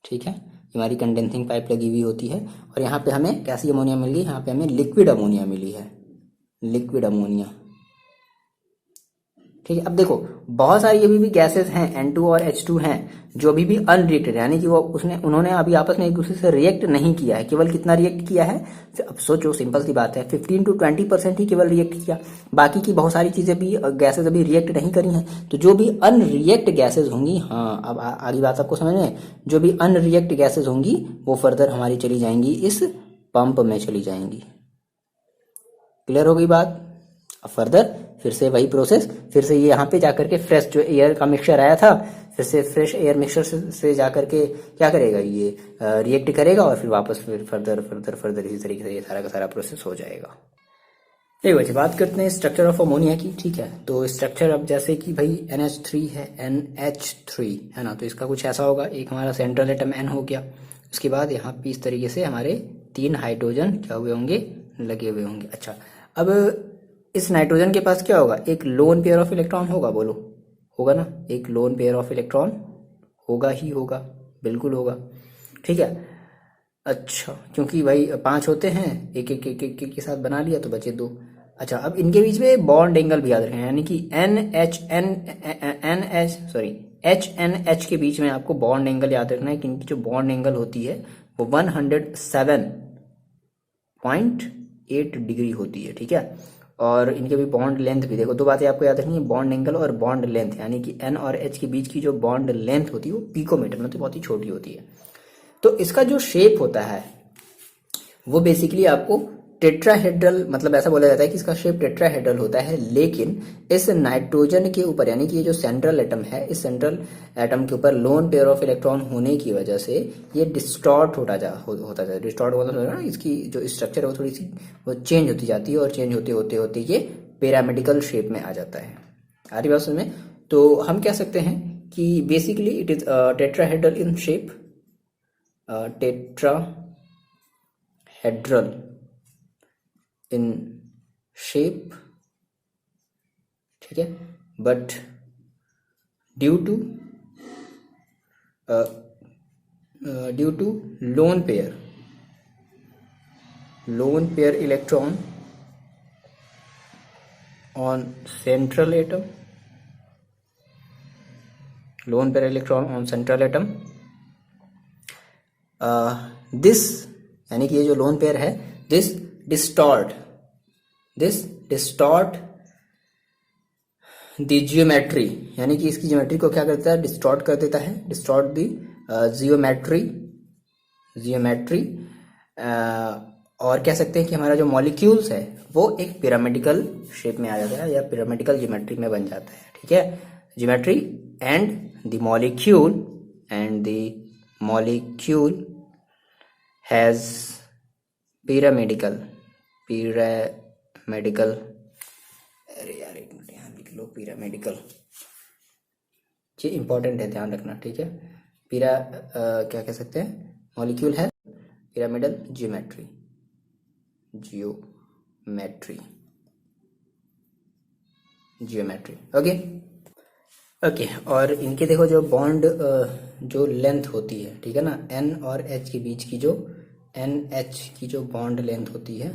ठीक है, हमारी कंडेंसिंग पाइप लगी हुई होती है, और यहाँ पे हमें कैसी अमोनिया मिल गई? यहाँ पे हमें लिक्विड अमोनिया मिली है, लिक्विड अमोनिया। ठीक है, अब देखो, बहुत सारी अभी भी गैसेस हैं, N2 और H2 हैं, जो अभी भी अनरिएक्टेड, यानी कि वो उन्होंने अभी आपस में एक दूसरे से रिएक्ट नहीं किया है। केवल कितना रिएक्ट किया है? अब सोचो, सिंपल सी बात है, 15 to 20% ही केवल रिएक्ट किया। बाकी की बहुत सारी चीजें भी, गैसेज अभी रिएक्ट नहीं करी हैं। तो जो भी अनरिएक्ट गैसेज होंगी, हाँ, अब आगे बात आपको समझ में, जो भी अनरिएक्ट गैसेज होंगी वो फर्दर हमारी चली जाएंगी इस पंप में चली जाएंगी। क्लियर हो गई बात? अब फर्दर फिर से वही प्रोसेस, फिर से ये यहाँ पे जाकर के फ्रेश जो एयर का मिक्सचर आया था, फिर से फ्रेश एयर मिक्सचर से जाकर के क्या करेगा? ये रिएक्ट करेगा, और फिर वापस फिर फर्दर फर्दर फर्दर इसी तरीके से ये सारा का सारा प्रोसेस हो जाएगा। एक बच्चे बात करते हैं स्ट्रक्चर ऑफ अमोनिया की। ठीक है, तो स्ट्रक्चर अब जैसे कि भाई NH3 है, NH3 है ना, तो इसका कुछ ऐसा होगा, एक हमारा सेंट्रल एटम N हो गया, उसके बाद यहाँ पे इस तरीके से हमारे 3 हाइड्रोजन क्या हुए होंगे? लगे हुए होंगे। अच्छा, अब इस नाइट्रोजन के पास क्या होगा? एक लोन पेयर ऑफ इलेक्ट्रॉन होगा, बोलो, होगा ना? एक लोन पेयर ऑफ इलेक्ट्रॉन होगा ही होगा, बिल्कुल होगा। ठीक है, अच्छा, क्योंकि भाई 5 होते हैं, एक एक एक एक, एक के साथ बना लिया तो बचे 2। अच्छा, अब इनके बीच में बॉन्ड एंगल भी याद रखें, यानी कि HNH के बीच में आपको बॉन्ड एंगल याद रखना है कि इनकी जो बॉन्ड एंगल होती है वो 107.8 डिग्री होती है। ठीक है, और इनके भी बॉन्ड लेंथ भी देखो, 2 बातें आपको याद रखनी है, बॉन्ड एंगल और बॉन्ड लेंथ, यानी कि N और H के बीच की जो बॉन्ड लेंथ होती है वो पिकोमीटर में तो बहुत ही छोटी होती है। तो इसका जो शेप होता है वो बेसिकली आपको टेट्राहेड्रल, मतलब ऐसा बोला जाता है कि इसका शेप टेट्राहेड्रल होता है, लेकिन इस नाइट्रोजन के ऊपर, यानी कि ये जो सेंट्रल एटम है, इस सेंट्रल एटम के ऊपर लोन पेयर ऑफ इलेक्ट्रॉन होने की वजह से ये डिस्टॉर्ट होता जाता है। डिस्टॉर्ट होता है ना, इसकी जो स्ट्रक्चर है वो थोड़ी सी वो चेंज होती जाती है, और चेंज होते होते होते ये पिरामिडिकल शेप में आ जाता है। आ रही बात समझ में? तो हम कह सकते हैं कि basically it is tetrahedral in shape, tetrahedral in shape ठीक है, but due to lone pair electron on central atom, lone pair electron on central atom, this यानी कि ये जो लोन पेयर है, this distort the geometry, यानी कि इसकी ज्योमेट्री को क्या करता है, डिस्टॉर्ट कर देता है, डिस्टॉर्ट दी जियोमेट्री, और कह सकते हैं कि हमारा जो मॉलिक्यूल्स है वो एक पिरामिडिकल शेप में आ जाता है या पिरामिडिकल ज्योमेट्री में बन जाता है। ठीक है, geometry and the molecule has pyramidical, अरे यार एक मिनट यहाँ लिख लो, पिरामिडिकल, ये इंपॉर्टेंट है, ध्यान रखना। ठीक है, क्या कह सकते हैं, मॉलिक्यूल है पिरामिडल ज्योमेट्री, ओके। और इनके देखो जो बॉन्ड जो लेंथ होती है, ठीक है ना, एन और एच के बीच की जो बॉन्ड लेंथ होती है,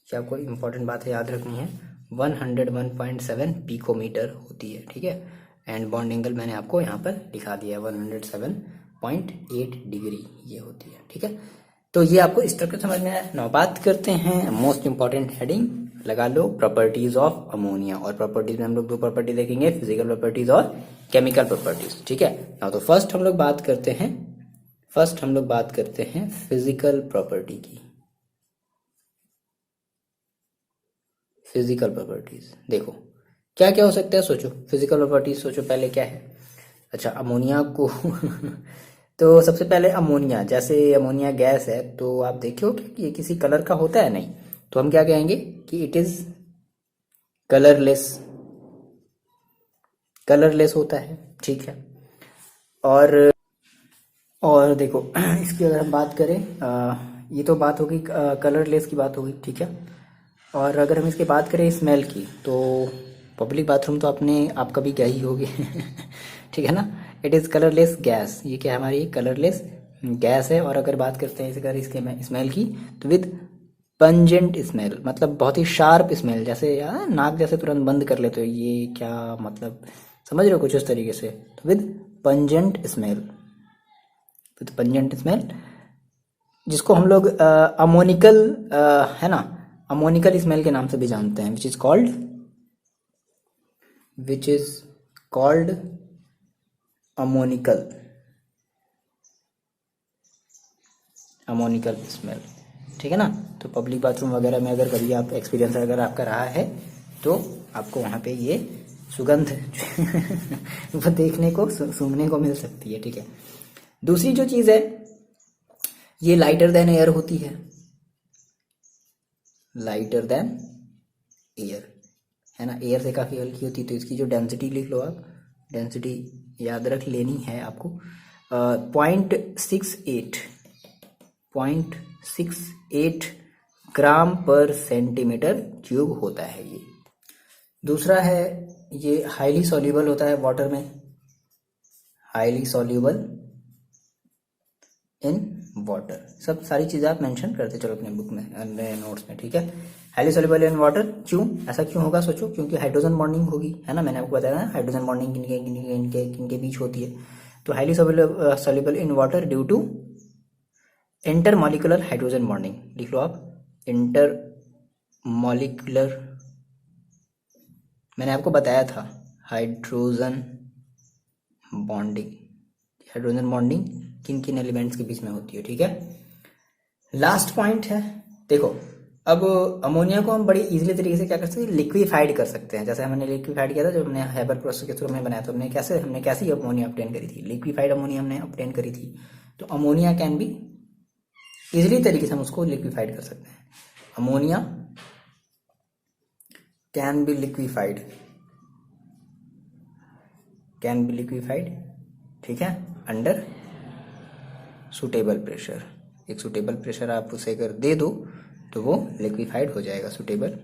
क्या कोई इंपॉर्टेंट बात है याद रखनी है, 101.7 पिकोमीटर होती है। ठीक है, एंड बॉन्ड एंगल मैंने आपको यहाँ पर दिखा दिया है 107.8 डिग्री ये होती है। ठीक है, तो ये आपको स्ट्रक्चर समझ में आया। नाउ बात करते हैं मोस्ट इंपॉर्टेंट हेडिंग, लगा लो, प्रॉपर्टीज ऑफ अमोनिया। और प्रॉपर्टीज में हम लोग दो प्रॉपर्टी देखेंगे, फिजिकल प्रॉपर्टीज और केमिकल प्रॉपर्टीज। ठीक है, नाउ तो फर्स्ट हम लोग बात करते हैं फिजिकल प्रॉपर्टी की। फिजिकल प्रॉपर्टीज देखो क्या क्या हो सकता है, सोचो, फिजिकल प्रॉपर्टीज सोचो पहले क्या है। अच्छा, अमोनिया को तो सबसे पहले अमोनिया, जैसे अमोनिया गैस है तो आप देखो कि ये किसी कलर का होता है नहीं, तो हम क्या कहेंगे कि इट इज कलरलेस होता है। ठीक है, और देखो इसकी अगर हम बात करें, ये तो बात होगी कलरलेस की बात होगी। ठीक है, और अगर हम इसकी बात करें स्मेल की, तो पब्लिक बाथरूम तो आप कभी गए ही होगे ठीक है ना, इट इज़ कलरलेस गैस, ये क्या है, हमारी कलरलेस गैस है। और अगर बात करते हैं इसके स्मेल की, तो विद पंजेंट स्मेल, मतलब बहुत ही शार्प स्मेल, जैसे यार नाक जैसे तुरंत बंद कर लेते हो, ये क्या मतलब, समझ रहे हो कुछ उस तरीके से, तो विद पंजेंट स्मेल, जिसको हम लोग अमोनिकल है ना, अमोनिकल स्मेल के नाम से भी जानते हैं, which is called ammoniacal smell. ठीक है ना, तो पब्लिक बाथरूम वगैरह में अगर कभी आप एक्सपीरियंस अगर आपका रहा है तो आपको वहाँ पे ये सुगंध वो देखने को सूंघने को मिल सकती है। ठीक है, दूसरी जो चीज़ है, ये लाइटर देन एयर होती है, लाइटर देन एयर, है ना, एयर से काफ़ी हल्की होती है। तो इसकी जो डेंसिटी लिख लो आप, डेंसिटी याद रख लेनी है आपको, 0.68 ग्राम पर सेंटीमीटर क्यूब होता है ये। दूसरा है, ये हाईली सॉल्यूबल होता है वाटर में, हाईली सॉल्यूबल इन वाटर। सब सारी चीज़ें आप मेंशन करते चलो अपने बुक में, अपने नोट्स में। ठीक है, हाईली सॉल्यूबल इन वाटर, क्यों ऐसा क्यों होगा, सोचो, क्योंकि हाइड्रोजन बॉन्डिंग होगी, है ना, मैंने आपको बताया ना हाइड्रोजन बॉन्डिंग किनके बीच होती है। तो highly soluble in water due to intermolecular hydrogen bonding, लिख लो आप, इंटरमॉलिक्यूलर, मैंने आपको बताया था हाइड्रोजन बॉन्डिंग किन किन एलिमेंट्स के बीच में होती है। ठीक है, लास्ट पॉइंट है, देखो अब अमोनिया को हम बड़ी इजीली तरीके से क्या कर सकते हैं, लिक्विफाइड कर सकते हैं। जैसे हमने लिक्विफाइड किया था जब हमने हेबर प्रोसेस के थ्रू में बनाया, तो हमने कैसे अमोनिया ऑब्टेन करी थी, लिक्विफाइड अमोनिया हमने ऑब्टेन करी थी। तो अमोनिया कैन बी इजीली तरीके से हम उसको लिक्विफाइड कर सकते हैं, अमोनिया कैन बी लिक्विफाइड, ठीक है, अंडर सुटेबल प्रेशर। एक सुटेबल प्रेशर आप उसे अगर दे दो तो वो लिक्विफाइड हो जाएगा, सुटेबल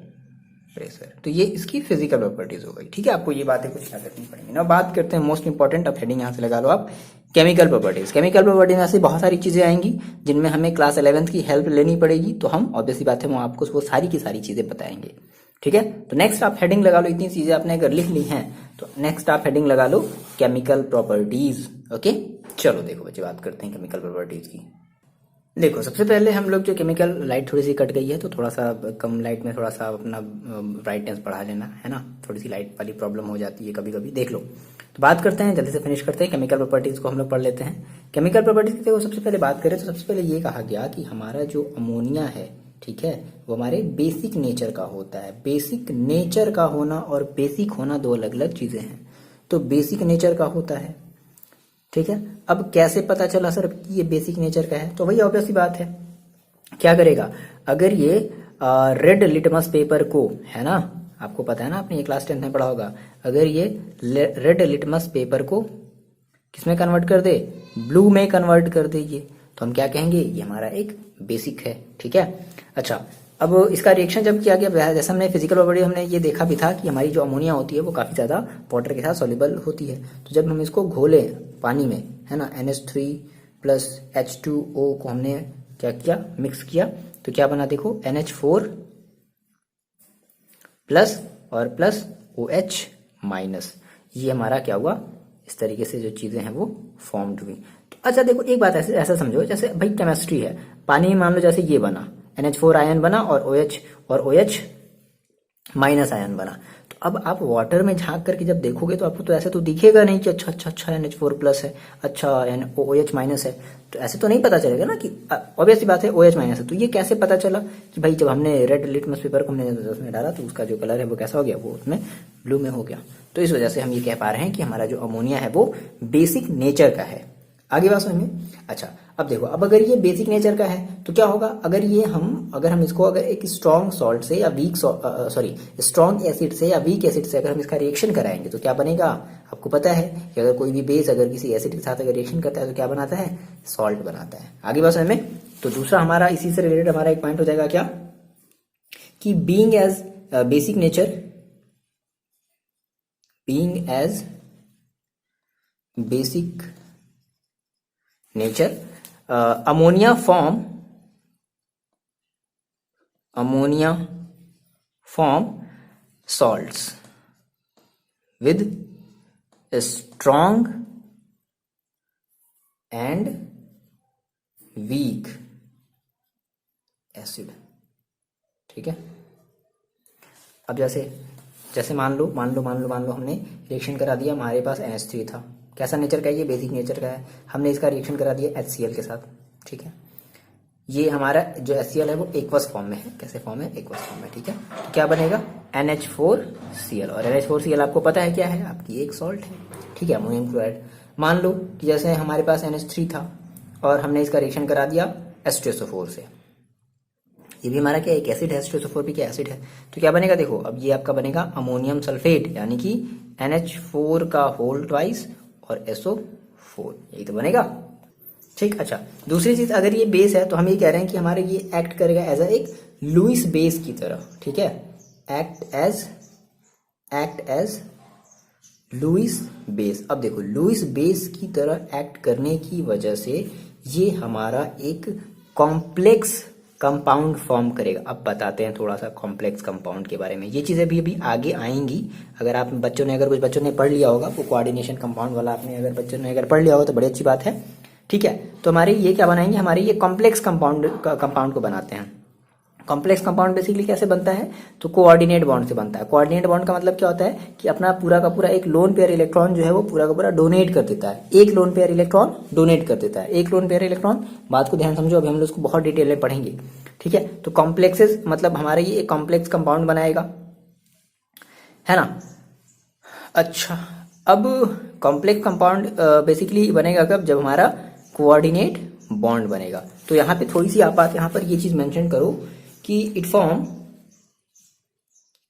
प्रेशर। तो ये इसकी फिजिकल प्रॉपर्टीज हो गई, ठीक है। आपको ये बातें कुछ याद रखनी पड़ेंगी ना। बात करते हैं मोस्ट इंपॉर्टेंट, अब हेडिंग यहाँ से लगा लो आप, केमिकल प्रॉपर्टीज। केमिकल प्रॉपर्टीज में ऐसी बहुत सारी चीजें आएंगी जिनमें हमें क्लास 11th की हेल्प लेनी पड़ेगी, तो हम ऑब्वियसली बात है वो आपको वो सारी की सारी चीजें बताएंगे, ठीक है। तो नेक्स्ट आप हेडिंग लगा लो, इतनी चीजें आपने अगर लिख ली हैं तो नेक्स्ट आप हेडिंग लगा लो केमिकल प्रॉपर्टीज। ओके, चलो देखो बच्चे बात करते हैं केमिकल प्रॉपर्टीज की। देखो सबसे पहले हम लोग जो केमिकल, लाइट थोड़ी सी कट गई है तो थोड़ा सा कम लाइट में थोड़ा सा अपना ब्राइटनेस बढ़ा लेना है ना, थोड़ी सी लाइट वाली प्रॉब्लम हो जाती है कभी कभी, देख लो। तो बात करते हैं, जल्दी से फिनिश करते हैं केमिकल प्रॉपर्टीज को हम लोग पढ़ लेते हैं। केमिकल प्रॉपर्टीज की देखो सबसे पहले बात करें तो सबसे पहले ये कहा गया कि हमारा जो अमोनिया है, ठीक है, वो हमारे बेसिक नेचर का होता है। बेसिक नेचर का होना और बेसिक होना दो अलग अलग चीजें हैं। तो बेसिक नेचर का होता है, ठीक है। अब कैसे पता चला सर कि ये बेसिक नेचर का है, तो वही ऑब्वियस सी बात है, क्या करेगा, अगर ये रेड लिटमस पेपर को, है ना, आपको पता है ना, आपने ये क्लास 10th में पढ़ा होगा, अगर ये रेड लिटमस पेपर को किसमें कन्वर्ट कर दे, ब्लू में कन्वर्ट कर दे ये, तो हम क्या कहेंगे, ये हमारा एक बेसिक है, ठीक है। अच्छा, अब इसका रिएक्शन जब किया गया, जैसे हमने फिजिकल प्रॉपर्टी हमने ये देखा भी था कि हमारी जो अमोनिया होती है वो काफी ज्यादा वाटर के साथ सॉल्युबल होती है। तो जब हम इसको घोले पानी में, है ना, NH3 प्लस H2O को हमने क्या किया, मिक्स किया, तो क्या बना, देखो NH4 प्लस और प्लस OH माइनस, ये हमारा क्या हुआ, इस तरीके से जो चीजें हैं वो फॉर्म्ड हुई। तो अच्छा देखो एक बात ऐसा समझो, जैसे भाई केमिस्ट्री है, पानी में मान लो जैसे ये बना, NH4 आयन बना और OH माइनस आयन बना। तो अब आप वाटर में झांक करके जब देखोगे तो आपको तो ऐसे तो दिखेगा नहीं कि अच्छा NH4 प्लस है, अच्छा OH माइनस है, तो ऐसे तो नहीं पता चलेगा ना कि ऑब्वियसली बात है OH माइनस है। तो ये कैसे पता चला कि भाई जब हमने रेड लिटमस पेपर को हमने उसमें डाला तो उसका जो कलर है वो कैसा हो गया, वो उसमें ब्लू में हो गया। तो इस वजह से हम ये कह पा रहे हैं कि हमारा जो अमोनिया है वो बेसिक नेचर का है। आगे बात समझ में। अच्छा, अब देखो, अब अगर ये बेसिक नेचर का है तो क्या होगा, अगर हम इसको अगर एक स्ट्रॉन्ग सॉल्ट से या वीक स्ट्रॉन्ग एसिड से या वीक एसिड से अगर हम इसका रिएक्शन कराएंगे तो क्या बनेगा, आपको पता है कि अगर कोई भी बेस अगर किसी एसिड के साथ अगर रिएक्शन करता है तो क्या बनाता है, सॉल्ट बनाता है। आगे बात समझ में। तो दूसरा हमारा इसी से रिलेटेड हमारा एक पॉइंट हो जाएगा क्या, कि being as basic nature, being as basic nature, ammonia form salts with strong and weak acid, ठीक है। अब जैसे मान लो हमने रिएक्शन करा दिया, हमारे पास NH3 था, कैसा नेचर का है ये, बेसिक नेचर का है, हमने इसका रिएक्शन करा दिया HCl के साथ, ठीक है। ये हमारा जो HCl है वो एक्वस फॉर्म में है, कैसे फॉर्म है, एक्वस फॉर्म में, ठीक है। तो क्या बनेगा, NH4Cl, और NH4Cl आपको पता है क्या है, आपकी एक सॉल्ट है, ठीक है, अमोनियम क्लोराइड। मान लो कि जैसे हमारे पास NH3 था और हमने इसका रिएक्शन करा दिया H2SO4 से, ये भी हमारा क्या एक एसिड है, H2SO4 भी क्या एसिड है, तो क्या बनेगा, देखो अब ये आपका बनेगा अमोनियम सल्फेट, यानी कि NH4 का होल ट्वाइस और SO4, यही तो बनेगा, ठीक। अच्छा, दूसरी चीज, अगर ये बेस है तो हम ये कह रहे हैं कि हमारे ये एक्ट करेगा एज एक लुईस बेस की तरह, ठीक है, एक्ट एज लुईस बेस। अब देखो लुईस बेस की तरह एक्ट करने की वजह से ये हमारा एक कॉम्प्लेक्स कंपाउंड फॉर्म करेगा। अब बताते हैं थोड़ा सा कॉम्प्लेक्स कंपाउंड के बारे में, ये चीजें भी अभी आगे आएंगी। अगर आप कुछ बच्चों ने पढ़ लिया होगा वो कोऑर्डिनेशन कंपाउंड वाला, आपने अगर बच्चों ने पढ़ लिया होगा तो बड़ी अच्छी बात है, ठीक है। तो हमारे ये क्या बनाएंगे, हमारे ये कॉम्प्लेक्स कंपाउंड को बनाते हैं। कॉम्प्लेक्स कंपाउंड बेसिकली कैसे बनता है, तो कोऑर्डिनेट बॉन्ड से बनता है। कोऑर्डिनेट बॉन्ड का मतलब क्या होता है कि अपना पूरा का पूरा एक लोन पेयर इलेक्ट्रॉन जो है वो पूरा का पूरा डोनेट कर देता है, एक लोन पेयर इलेक्ट्रॉन डोनेट कर देता है, एक लोन पेयर इलेक्ट्रॉन। बात को ध्यान समझो, अभी हम लोग इसको बहुत डिटेल में पढ़ेंगे, ठीक है। तो कॉम्प्लेक्सेस मतलब हमारे ये एक कॉम्प्लेक्स कंपाउंड बनाएगा, है ना। अच्छा, अब कॉम्प्लेक्स कंपाउंड बेसिकली बनेगा कब, जब हमारा कोऑर्डिनेट बॉन्ड बनेगा। तो यहाँ पे थोड़ी सी आप यहाँ पर ये चीज मेंशन करो कि it form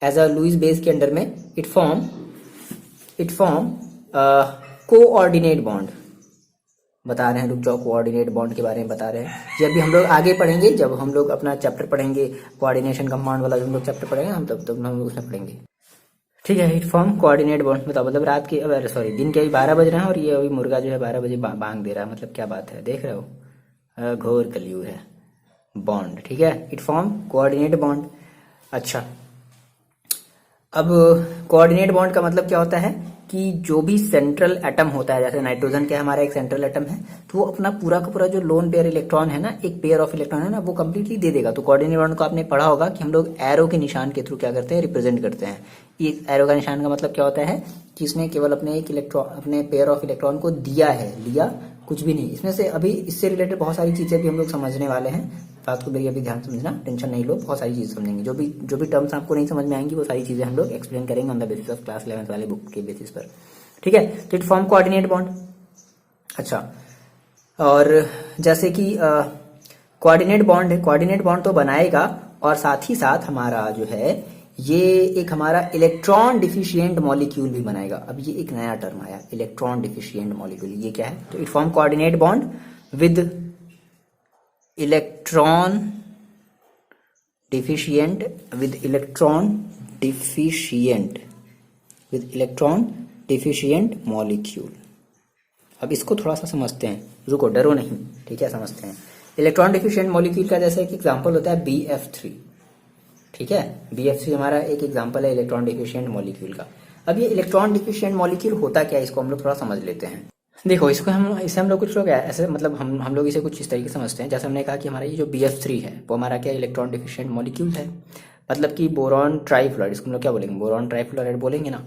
as a Lewis base के अंडर में इट फॉर्म कोऑर्डिनेट बॉन्ड, बता रहे हैं, रुक जाओ, कोऑर्डिनेट बॉन्ड के बारे में बता रहे हैं। जब भी हम लोग आगे पढ़ेंगे, जब हम लोग अपना चैप्टर पढ़ेंगे कोऑर्डिनेशन कंपाउंड वाला, जब हम लोग चैप्टर पढ़ेंगे हम तब हम लोग उसमें पढ़ेंगे। ठीक है, हिट फॉर्म कोऑर्डिनेट बॉन्ड बताओ। मतलब रात के, अब सॉरी दिन के अभी 12 बज रहे हैं और ये अभी मुर्गा जो है 12 बजे बांग दे रहा है, मतलब क्या बात है, देख रहे हो, घोर कलयुग है। बॉन्ड, ठीक है, इट फॉर्म कोऑर्डिनेट बॉन्ड। अच्छा, अब कोऑर्डिनेट बॉन्ड का मतलब क्या होता है कि जो भी सेंट्रल एटम होता है, जैसे नाइट्रोजन क्या हमारा एक सेंट्रल एटम है, तो वो अपना पूरा का पूरा जो लोन पेयर इलेक्ट्रॉन है ना, एक पेयर ऑफ इलेक्ट्रॉन है ना, वो कंप्लीटली दे देगा। तो कोऑर्डिनेट बॉन्ड को आपने पढ़ा होगा कि हम लोग एरो के निशान के थ्रू क्या करते हैं, रिप्रेजेंट करते हैं। ये एरो का निशान का मतलब क्या होता है कि इसने केवल अपने एक इलेक्ट्रॉन, अपने पेयर ऑफ इलेक्ट्रॉन को दिया है, लिया कुछ भी नहीं। इसमें से अभी इससे रिलेटेड बहुत सारी चीजें भी हम लोग समझने वाले हैं। बात को मेरी अभी ध्यान समझना, टेंशन नहीं लो, बहुत सारी चीजें समझेंगे। जो भी टर्म्स आपको नहीं समझ में आएंगी वो सारी चीजें हम लोग एक्सप्लेन करेंगे on the basis of class 11th वाले बुक के बेसिस पर। ठीक है, तो इट फॉर्म कोऑर्डिनेट बॉन्ड। अच्छा, और जैसे कि कोऑर्डिनेट बॉन्ड है, कोऑर्डिनेट बॉन्ड तो बनाएगा और साथ ही साथ हमारा जो है ये एक हमारा इलेक्ट्रॉन डिफिशिएंट मॉलिक्यूल भी बनाएगा। अब ये एक नया टर्म आया, इलेक्ट्रॉन डिफिशिएंट मॉलिक्यूल, ये क्या है? तो it form coordinate bond with electron deficient, with electron deficient molecule. अब इसको थोड़ा सा समझते हैं, रुको डरो नहीं, ठीक है, समझते हैं। इलेक्ट्रॉन डिफिशिएंट मॉलिक्यूल का जैसे एक एग्जांपल होता है BF3, ठीक है, BF3 हमारा एक एग्जांपल है इलेक्ट्रॉन डिफिशिएंट मॉलिक्यूल का। अब ये इलेक्ट्रॉन डिफिशिएंट मॉलिक्यूल होता क्या है, इसको हम लोग थोड़ा समझ लेते हैं। देखो, इसे हम लोग कुछ लोग ऐसे, मतलब हम लोग इसे कुछ इस तरीके से समझते हैं, जैसे हमने कहा कि हमारा ये जो BF3 है वो हमारा क्या इलेक्ट्रॉन डिफिशिएंट मॉलिक्यूल है, मतलब कि बोरॉन ट्राइफ्लोराइड, इसको हम लोग क्या बोलेंगे, बोरॉन ट्राइफ्लोराइड बोलेंगे ना।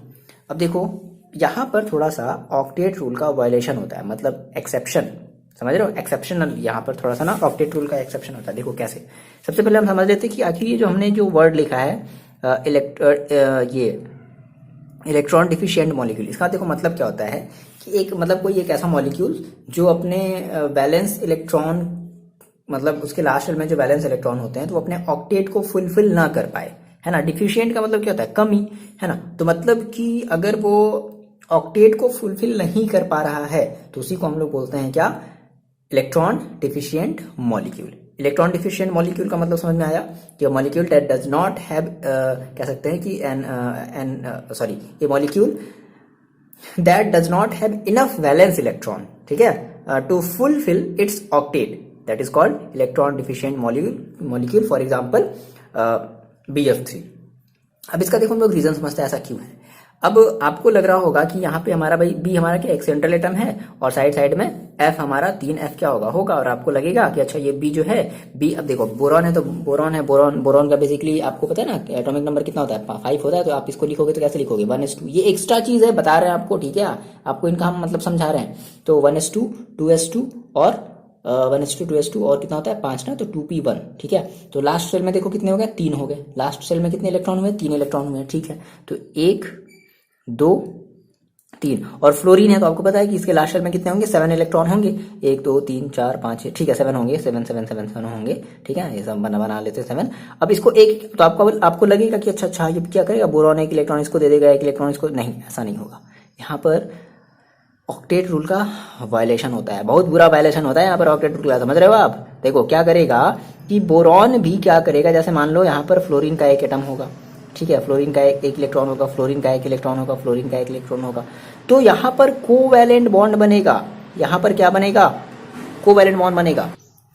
अब देखो यहाँ पर थोड़ा सा ऑक्टेट रूल का वायलेशन होता है, मतलब एक्सेप्शन, समझ रहे हो, एक्सेप्शनल, यहाँ पर थोड़ा सा ना ऑक्टेट रूल का एक्सेप्शन होता है। देखो कैसे, सबसे पहले हम समझ लेते हैं कि आखिर ये जो हमने जो वर्ड लिखा है ये इलेक्ट्रॉन डिफिशिएंट मॉलिक्यूल, इसका देखो मतलब क्या होता है कि एक, मतलब कोई एक ऐसा मॉलिक्यूल जो अपने बैलेंस इलेक्ट्रॉन, मतलब उसके लास्ट में जो बैलेंस इलेक्ट्रॉन होते हैं, तो वो अपने ऑक्टेट को फुलफिल ना कर पाए, है ना। डिफिशिएंट का मतलब क्या होता है, कमी, है ना। तो मतलब कि अगर वो ऑक्टेट को फुलफिल नहीं कर पा रहा है तो उसी को हम लोग बोलते हैं क्या, electron deficient molecule. Electron deficient molecule का मतलब समझ में आया कि molecule that does not have, कह सकते हैं कि ये molecule that does not have enough valence electron, ठीक है, to fulfil its octet, that is called electron deficient molecule, for example BF3। अब इसका देखो हम लोग रीजन समझते हैं ऐसा क्यों है। अब आपको लग रहा होगा कि यहाँ पे हमारा भाई B हमारा क्या एक सेंट्रल एटम है और साइड में F हमारा 3F क्या होगा, और आपको लगेगा कि अच्छा ये B जो है B, अब देखो बोरॉन है तो बोरॉन का बेसिकली आपको पता है ना एटॉमिक नंबर कितना होता है, 5 होता है। तो आप इसको लिखोगे तो कैसे लिखोगे, 1s2, ये एक्स्ट्रा चीज है, बता रहे हैं आपको, ठीक है, आपको इनका हम मतलब समझा रहे हैं। तो 1s2, 2s2 और 1s2, 2s2 और कितना होता है 5 ना, तो 2p1, ठीक है। तो लास्ट सेल में देखो कितने हो गए, 3 हो गए। लास्ट सेल में कितने इलेक्ट्रॉन हुए, 3 इलेक्ट्रॉन हुए, ठीक है। तो 1 2 3, और फ्लोरीन है तो आपको पता है कि इसके लास्ट सेल में कितने होंगे, 7 इलेक्ट्रॉन होंगे, 1 2 3 4 5 6, ठीक है, 7 होंगे, 7 होंगे, ठीक है, ये सब बना लेते हैं 7। अब इसको एक, तो आपको लगेगा कि अच्छा ये क्या करेगा, बोरॉन एक इलेक्ट्रॉन इसको दे देगा, एक इलेक्ट्रॉन इसको, नहीं, ऐसा नहीं होगा। यहाँ पर ऑक्टेट रूल का वायलेशन होता है, बहुत बुरा वायलेशन होता है यहाँ पर ऑक्टेट रूल का, समझ रहे हो आप। देखो क्या करेगा कि बोरॉन भी क्या करेगा, जैसे मान लो यहाँ पर फ्लोरीन का एक एटम होगा, ठीक है, फ्लोरीन का एक इलेक्ट्रॉन होगा, फ्लोरीन का एक इलेक्ट्रॉन होगा, फ्लोरीन का एक इलेक्ट्रॉन होगा, तो यहाँ पर कोवैलेंट बॉन्ड बनेगा। यहाँ पर क्या बनेगा, कोवैलेंट बॉन्ड बनेगा,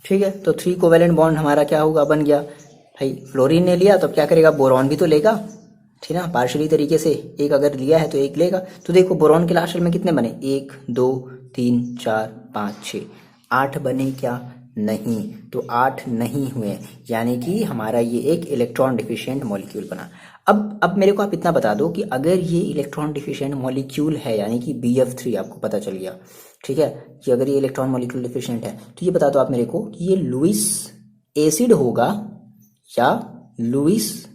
ठीक है। तो 3 कोवैलेंट बॉन्ड हमारा क्या होगा, बन गया भाई। फ्लोरीन ने लिया तो क्या करेगा, बोरॉन भी तो लेगा, ठीक है ना, पार्शियली तरीके से, एक अगर लिया है तो एक लेगा। तो देखो बोरॉन के लास्ट में कितने बने, 1 2 3 4 5 6, 8 बने क्या, नहीं, तो 8 नहीं हुए, यानी कि हमारा ये एक इलेक्ट्रॉन डिफिशिएंट मॉलिक्यूल बना। अब मेरे को आप इतना बता दो कि अगर ये इलेक्ट्रॉन डिफिशिएंट मॉलिक्यूल है, यानी कि BF3 आपको पता चल गया, ठीक है, कि अगर ये इलेक्ट्रॉन मॉलिक्यूल डिफिशिएंट है, तो ये बता दो आप मेरे को कि ये लुईस एसिड होगा या लुईस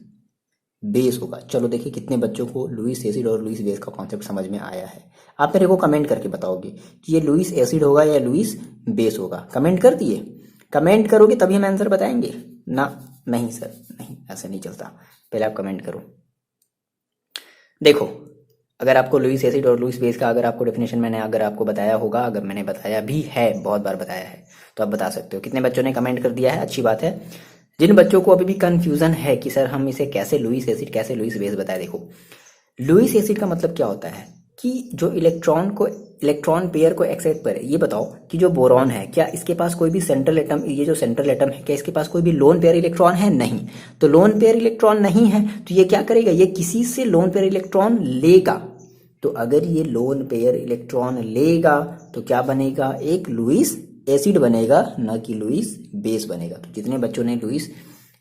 बेस होगा। चलो देखिए कितने बच्चों को लुईस एसिड और लुईस बेस का कॉन्सेप्ट समझ में आया है। आप मेरे को कमेंट करके बताओगे कि ये लुईस एसिड होगा या लुईस बेस होगा, कमेंट कर दिए, कमेंट करोगे तभी हम आंसर बताएंगे ना। नहीं सर, नहीं, ऐसे नहीं चलता, पहले आप कमेंट करो। देखो अगर आपको लुईस एसिड और लुईस बेस का अगर आपको डेफिनेशन मैंने अगर आपको बताया होगा, अगर मैंने बताया भी है, बहुत बार बताया है, तो आप बता सकते हो। कितने बच्चों ने कमेंट कर दिया है, अच्छी बात है। जिन बच्चों को अभी भी कन्फ्यूजन है कि सर हम इसे कैसे लुईस एसिड कैसे लुईस बेस बताए, देखो लुईस एसिड का मतलब क्या होता है कि जो इलेक्ट्रॉन पेयर को एक्साइट करे। ये बताओ कि जो बोरॉन है, क्या इसके पास कोई भी सेंट्रल एटम, ये जो सेंट्रल एटम है, क्या इसके पास कोई भी लोन पेयर इलेक्ट्रॉन है? नहीं। तो लोन पेयर इलेक्ट्रॉन नहीं है तो ये क्या करेगा, ये किसी से लोन पेयर इलेक्ट्रॉन लेगा। तो अगर ये लोन पेयर इलेक्ट्रॉन लेगा तो क्या बनेगा, एक लुईस एसिड बनेगा, ना कि लुईस बेस बनेगा। तो जितने बच्चों ने लुईस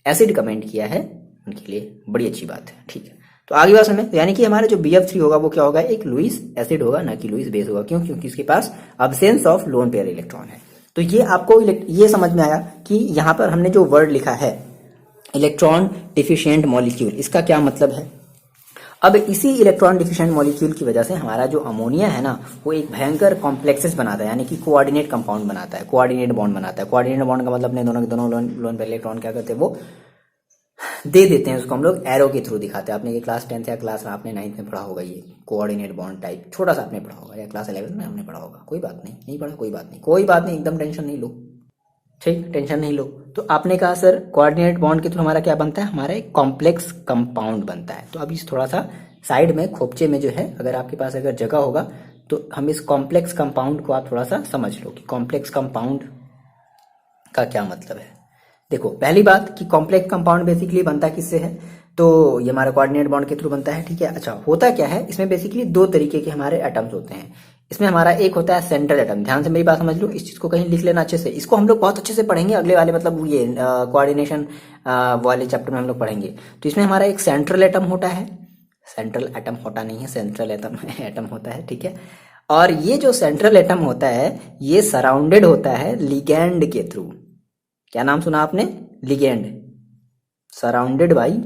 एसिड कमेंट किया है उनके लिए बड़ी अच्छी बात है, ठीक है। तो आगे बात समझ, यानी कि हमारा जो BF3 होगा वो क्या होगा, एक लुईस एसिड होगा, ना कि लुईस बेस होगा। क्यों? क्योंकि इसके पास absence of lone pair electron है। तो ये आपको ये समझ में आया कि यहाँ पर हमने जो वर्ड लिखा है इलेक्ट्रॉन डिफिशिएंट मॉलिक्यूल, इसका क्या मतलब है। अब इसी इलेक्ट्रॉन डिफिशिएंट मॉलिक्यूल की वजह से हमारा जो अमोनिया है ना, वो एक भयंकर कॉम्प्लेक्सेस बनाता है, यानी कि कोऑर्डिनेट कंपाउंड बनाता है, कोऑर्डिनेट बॉन्ड बनाता है। कोऑर्डिनेट बॉन्ड का मतलब अपने दोनों लोन पेयर इलेक्ट्रॉन क्या करते हैं, वो दे देते हैं, उसको हम लोग एरो के थ्रू दिखाते हैं। आपने ये क्लास 10th या क्लास आपने 9th में पढ़ा होगा, ये कोऑर्डिनेट बॉन्ड टाइप छोटा सा आपने पढ़ा होगा, या क्लास 11 में हमने पढ़ा होगा। कोई बात नहीं, नहीं पढ़ा कोई बात नहीं, कोई बात नहीं, एकदम टेंशन नहीं लो, ठीक, टेंशन नहीं लो। तो आपने कहा सर कोऑर्डिनेट बॉन्ड के थ्रू हमारा क्या बनता है, हमारा एक कॉम्प्लेक्स कंपाउंड बनता है। तो अभी थोड़ा सा साइड में खोपचे में जो है, अगर आपके पास अगर जगह होगा तो हम इस कॉम्प्लेक्स कंपाउंड को आप थोड़ा सा समझ लो कि कॉम्प्लेक्स कंपाउंड का क्या मतलब है। देखो पहली बात कि कॉम्प्लेक्स कंपाउंड बेसिकली बनता किससे है, तो ये हमारा कोऑर्डिनेट बॉन्ड के थ्रू बनता है, ठीक है। अच्छा, होता क्या है इसमें, बेसिकली दो तरीके के हमारे एटम्स होते हैं। इसमें हमारा एक होता है सेंट्रल एटम, ध्यान से मेरी बात समझ लो, इस चीज को कहीं लिख लेना अच्छे से, इसको हम लोग बहुत अच्छे से पढ़ेंगे अगले वाले, मतलब ये कोऑर्डिनेशन वाले चैप्टर में हम लोग पढ़ेंगे। तो इसमें हमारा एक सेंट्रल एटम होता है, सेंट्रल एटम होता नहीं है, सेंट्रल एटम एटम होता है, ठीक है। और ये जो सेंट्रल एटम होता है ये सराउंडेड होता है लिगैंड के थ्रू। क्या नाम सुना आपने, ligand, surrounded by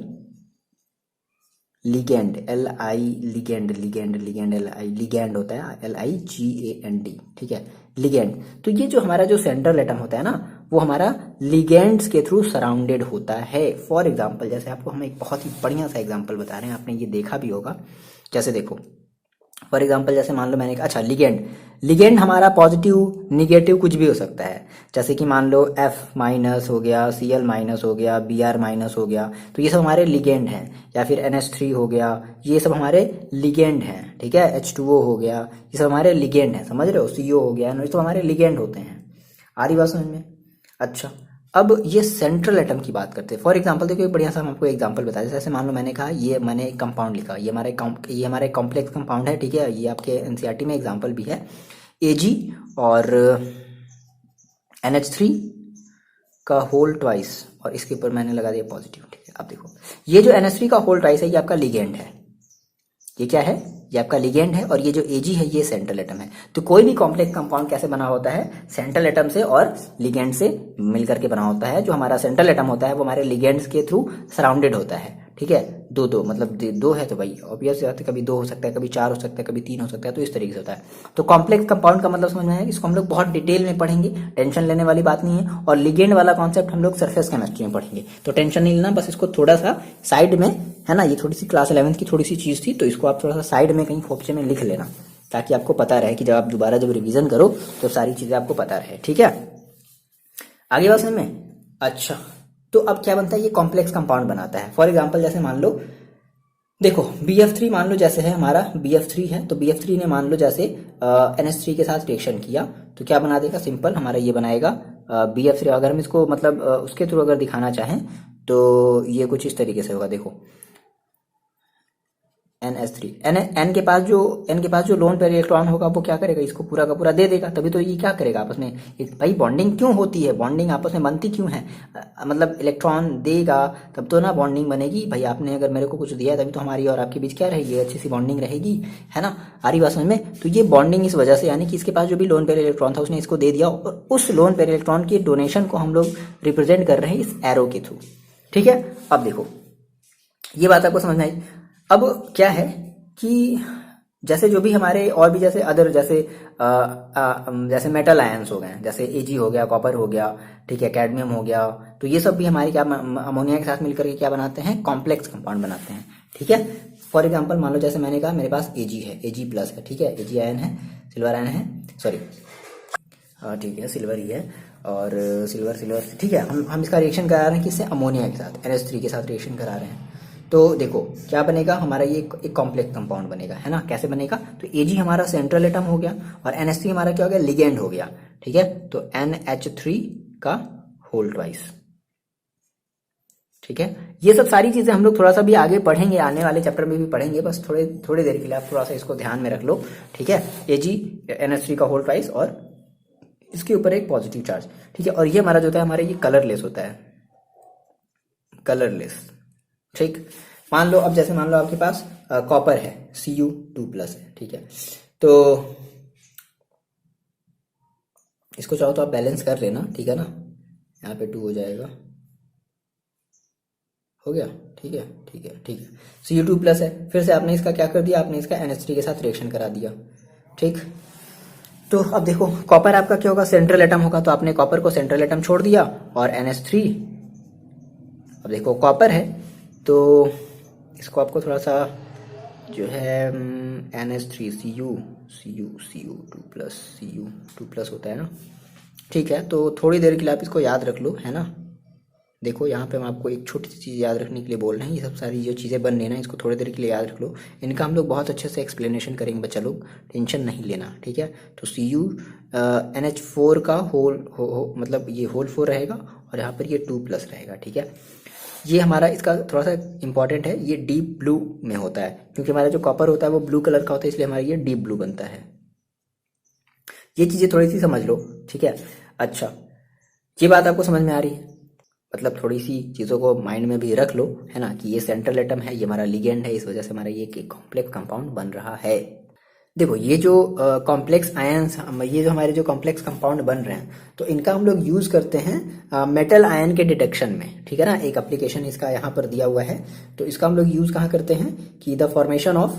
ligand, LI ligand, ligand ligand LI ligand होता है, LIGAND, ठीक है, लिगैंड। तो ये जो हमारा जो सेंट्रल एटम होता है ना, वो हमारा लिगैंड्स के थ्रू सराउंडेड होता है। फॉर एग्जाम्पल, जैसे आपको हम एक बहुत ही बढ़िया सा एग्जाम्पल बता रहे हैं, आपने ये देखा भी होगा। जैसे देखो फॉर एग्जाम्पल, जैसे मान लो मैंने कहा, अच्छा लिगेंड, लिगेंड हमारा पॉजिटिव निगेटिव कुछ भी हो सकता है। जैसे कि मान लो F माइनस हो गया, Cl माइनस हो गया, Br माइनस हो गया, तो ये सब हमारे लिगेंड हैं। या फिर NH3 हो गया, ये सब हमारे लिगेंड हैं, ठीक है। H2O हो गया, ये सब हमारे लिगेंड हैं, समझ रहे हो। CO हो गया, ये सब हमारे लिगेंड होते हैं। आ रही बात समझ में। अच्छा, अब ये सेंट्रल एटम की बात करते हैं। फॉर एग्जांपल देखो, एक बढ़िया सा हम आपको एग्जांपल बता दें। जैसे मान लो मैंने कहा, ये मैंने एक कंपाउंड लिखा, ये हमारा कॉम्प्लेक्स कंपाउंड है, ठीक है। ये आपके NCERT में एग्जांपल भी है, Ag और NH3 का होल ट्वाइस, और इसके ऊपर मैंने लगा दिया पॉजिटिव, ठीक है। अब देखो ये जो NH3 का होल ट्वाइस है, ये आपका लिगेंड है। ये क्या है, ये आपका लिगेंड है, और ये जो Ag है ये सेंट्रल एटम है। तो कोई भी कॉम्प्लेक्स कंपाउंड कैसे बना होता है, सेंट्रल एटम से और लिगेंड से मिलकर के बना होता है। जो हमारा सेंट्रल एटम होता है वो हमारे लिगेंड्स के थ्रू सराउंडेड होता है, ठीक है। दो मतलब दो है तो भाई ऑब्वियस बात है, कभी 2 हो सकता है, कभी 4 हो सकता है, कभी 3 हो सकता है, तो इस तरीके से होता है। तो कॉम्प्लेक्स कंपाउंड का मतलब समझ में आया, इसको हम लोग बहुत डिटेल में पढ़ेंगे, टेंशन लेने वाली बात नहीं है। और लिगेंड वाला कॉन्सेप्ट हम लोग सरफेस केमिस्ट्री में पढ़ेंगे, तो टेंशन नहीं लेना, बस इसको थोड़ा सा साइड में, है ना, ये थोड़ी सी क्लास 11th की थोड़ी सी चीज थी, तो इसको आप थोड़ा सा साइड में कहीं खोपचे में लिख लेना, ताकि आपको पता रहे कि जब आप दोबारा जब रिवीजन करो तो सारी चीजें आपको पता रहे, ठीक है। आगे बात समझ में। अच्छा, तो अब क्या बनता है, ये कॉम्प्लेक्स कंपाउंड बनाता है। फॉर एग्जांपल जैसे मान लो, देखो BF3 मान लो जैसे है हमारा BF3 है, तो BF3 ने मान लो जैसे NH3 के साथ रिएक्शन किया, तो क्या बना देगा, सिंपल हमारा ये बनाएगा BF3। अगर हम इसको मतलब उसके थ्रू अगर दिखाना चाहें तो ये कुछ इस तरीके से होगा। देखो NH3, N के पास जो लोन पेयर इलेक्ट्रॉन होगा वो क्या करेगा, इसको पूरा का पूरा दे देगा। तभी तो ये क्या करेगा आपस में, भाई बॉन्डिंग क्यों होती है, बॉन्डिंग आपस में बनती क्यों है, मतलब इलेक्ट्रॉन देगा तब तो ना बॉन्डिंग बनेगी। भाई आपने अगर मेरे को कुछ दिया है तभी तो हमारी और आपके बीच क्या रहेगी, अच्छी सी बॉन्डिंग रहेगी, है ना। आ रही बात समझ में। तो ये बॉन्डिंग इस वजह से, यानी कि इसके पास जो भी लोन पेयर इलेक्ट्रॉन था उसने इसको दे दिया, और उस लोन पेयर इलेक्ट्रॉन की डोनेशन को हम लोग रिप्रेजेंट कर रहे हैं इस एरो के थ्रू, ठीक है। अब देखो ये बात आपको समझ में आई। अब क्या है कि जैसे जो भी हमारे और भी जैसे अदर जैसे जैसे मेटल आयंस हो गए, जैसे एजी हो गया, कॉपर हो गया, ठीक है, कैडमियम हो गया, तो ये सब भी हमारे क्या अमोनिया के साथ मिलकर के क्या बनाते हैं, कॉम्प्लेक्स कंपाउंड बनाते हैं। ठीक है, फॉर एग्जाम्पल मान लो जैसे मैंने कहा मेरे पास एजी है, एजी प्लस है, ठीक है, एजी आयन है, सिल्वर आयन है, सॉरी हाँ ठीक है सिल्वर ही है, और सिल्वर सिल्वर ठीक है, हम इसका रिएक्शन करा रहे हैं किससे, अमोनिया के साथ, NH3 के साथ रिएक्शन करा रहे हैं। तो देखो क्या बनेगा हमारा, ये एक कॉम्प्लेक्स कंपाउंड बनेगा, है ना, कैसे बनेगा, तो Ag हमारा सेंट्रल एटम हो गया और NH3 हमारा क्या हो गया, लिगेंड हो गया। ठीक है, तो NH3 का होल ट्वाइस। ठीक है, ये सब सारी चीजें हम लोग थोड़ा सा भी आगे पढ़ेंगे, आने वाले चैप्टर में भी पढ़ेंगे, बस थोड़े थोड़ी देर के लिए आप थोड़ा सा इसको ध्यान में रख लो। ठीक है, Ag NH3 का होल ट्वाइस और इसके ऊपर एक पॉजिटिव चार्ज। ठीक है, और ये हमारा जो होता है, हमारा ये कलरलेस होता है, कलरलेस। ठीक, मान लो अब जैसे मान लो आपके पास कॉपर है, Cu2 प्लस है, ठीक है, तो इसको चाहो तो आप बैलेंस कर लेना, ठीक है ना, यहाँ पे 2 हो जाएगा, हो गया, ठीक है ठीक है ठीक है, Cu2 प्लस है, फिर से आपने इसका क्या कर दिया, आपने इसका NH3 के साथ रिएक्शन करा दिया। ठीक, तो अब देखो कॉपर आपका क्या होगा, सेंट्रल एटम होगा, तो आपने कॉपर को सेंट्रल एटम छोड़ दिया और NH3, अब देखो कॉपर है तो इसको आपको थोड़ा सा जो है NH3 Cu2 प्लस होता है ना। ठीक है, तो थोड़ी देर के लिए आप इसको याद रख लो, है ना। देखो यहाँ पे हम आपको एक छोटी सी चीज़ याद रखने के लिए बोल रहे हैं, ये सब सारी जो चीज़ें बन रही है ना, इसको थोड़ी देर के लिए याद रख लो, इनका हम लोग बहुत अच्छे से एक्सप्लेनेशन करेंगे बच्चा लोग, टेंशन नहीं लेना। ठीक है, तो NH4 का मतलब ये होल 4 रहेगा और यहाँ पर ये 2 प्लस रहेगा। ठीक है, ये हमारा इसका थोड़ा सा इंपॉर्टेंट है, ये डीप ब्लू में होता है, क्योंकि हमारा जो कॉपर होता है वो ब्लू कलर का होता है, इसलिए हमारा ये डीप ब्लू बनता है। ये चीज़ें थोड़ी सी समझ लो। ठीक है, अच्छा ये बात आपको समझ में आ रही है, मतलब थोड़ी सी चीज़ों को माइंड में भी रख लो, है ना, कि ये सेंट्रल एटम है, ये हमारा लिगेंड है, इस वजह से हमारा ये कॉम्प्लेक्स कंपाउंड बन रहा है। देखो ये जो कॉम्प्लेक्स आयंस, ये जो हमारे जो कॉम्प्लेक्स कंपाउंड बन रहे हैं, तो इनका हम लोग यूज करते हैं मेटल आयन के डिटेक्शन में। ठीक है ना, एक एप्लीकेशन इसका यहाँ पर दिया हुआ है, तो इसका हम लोग यूज कहाँ करते हैं कि the formation of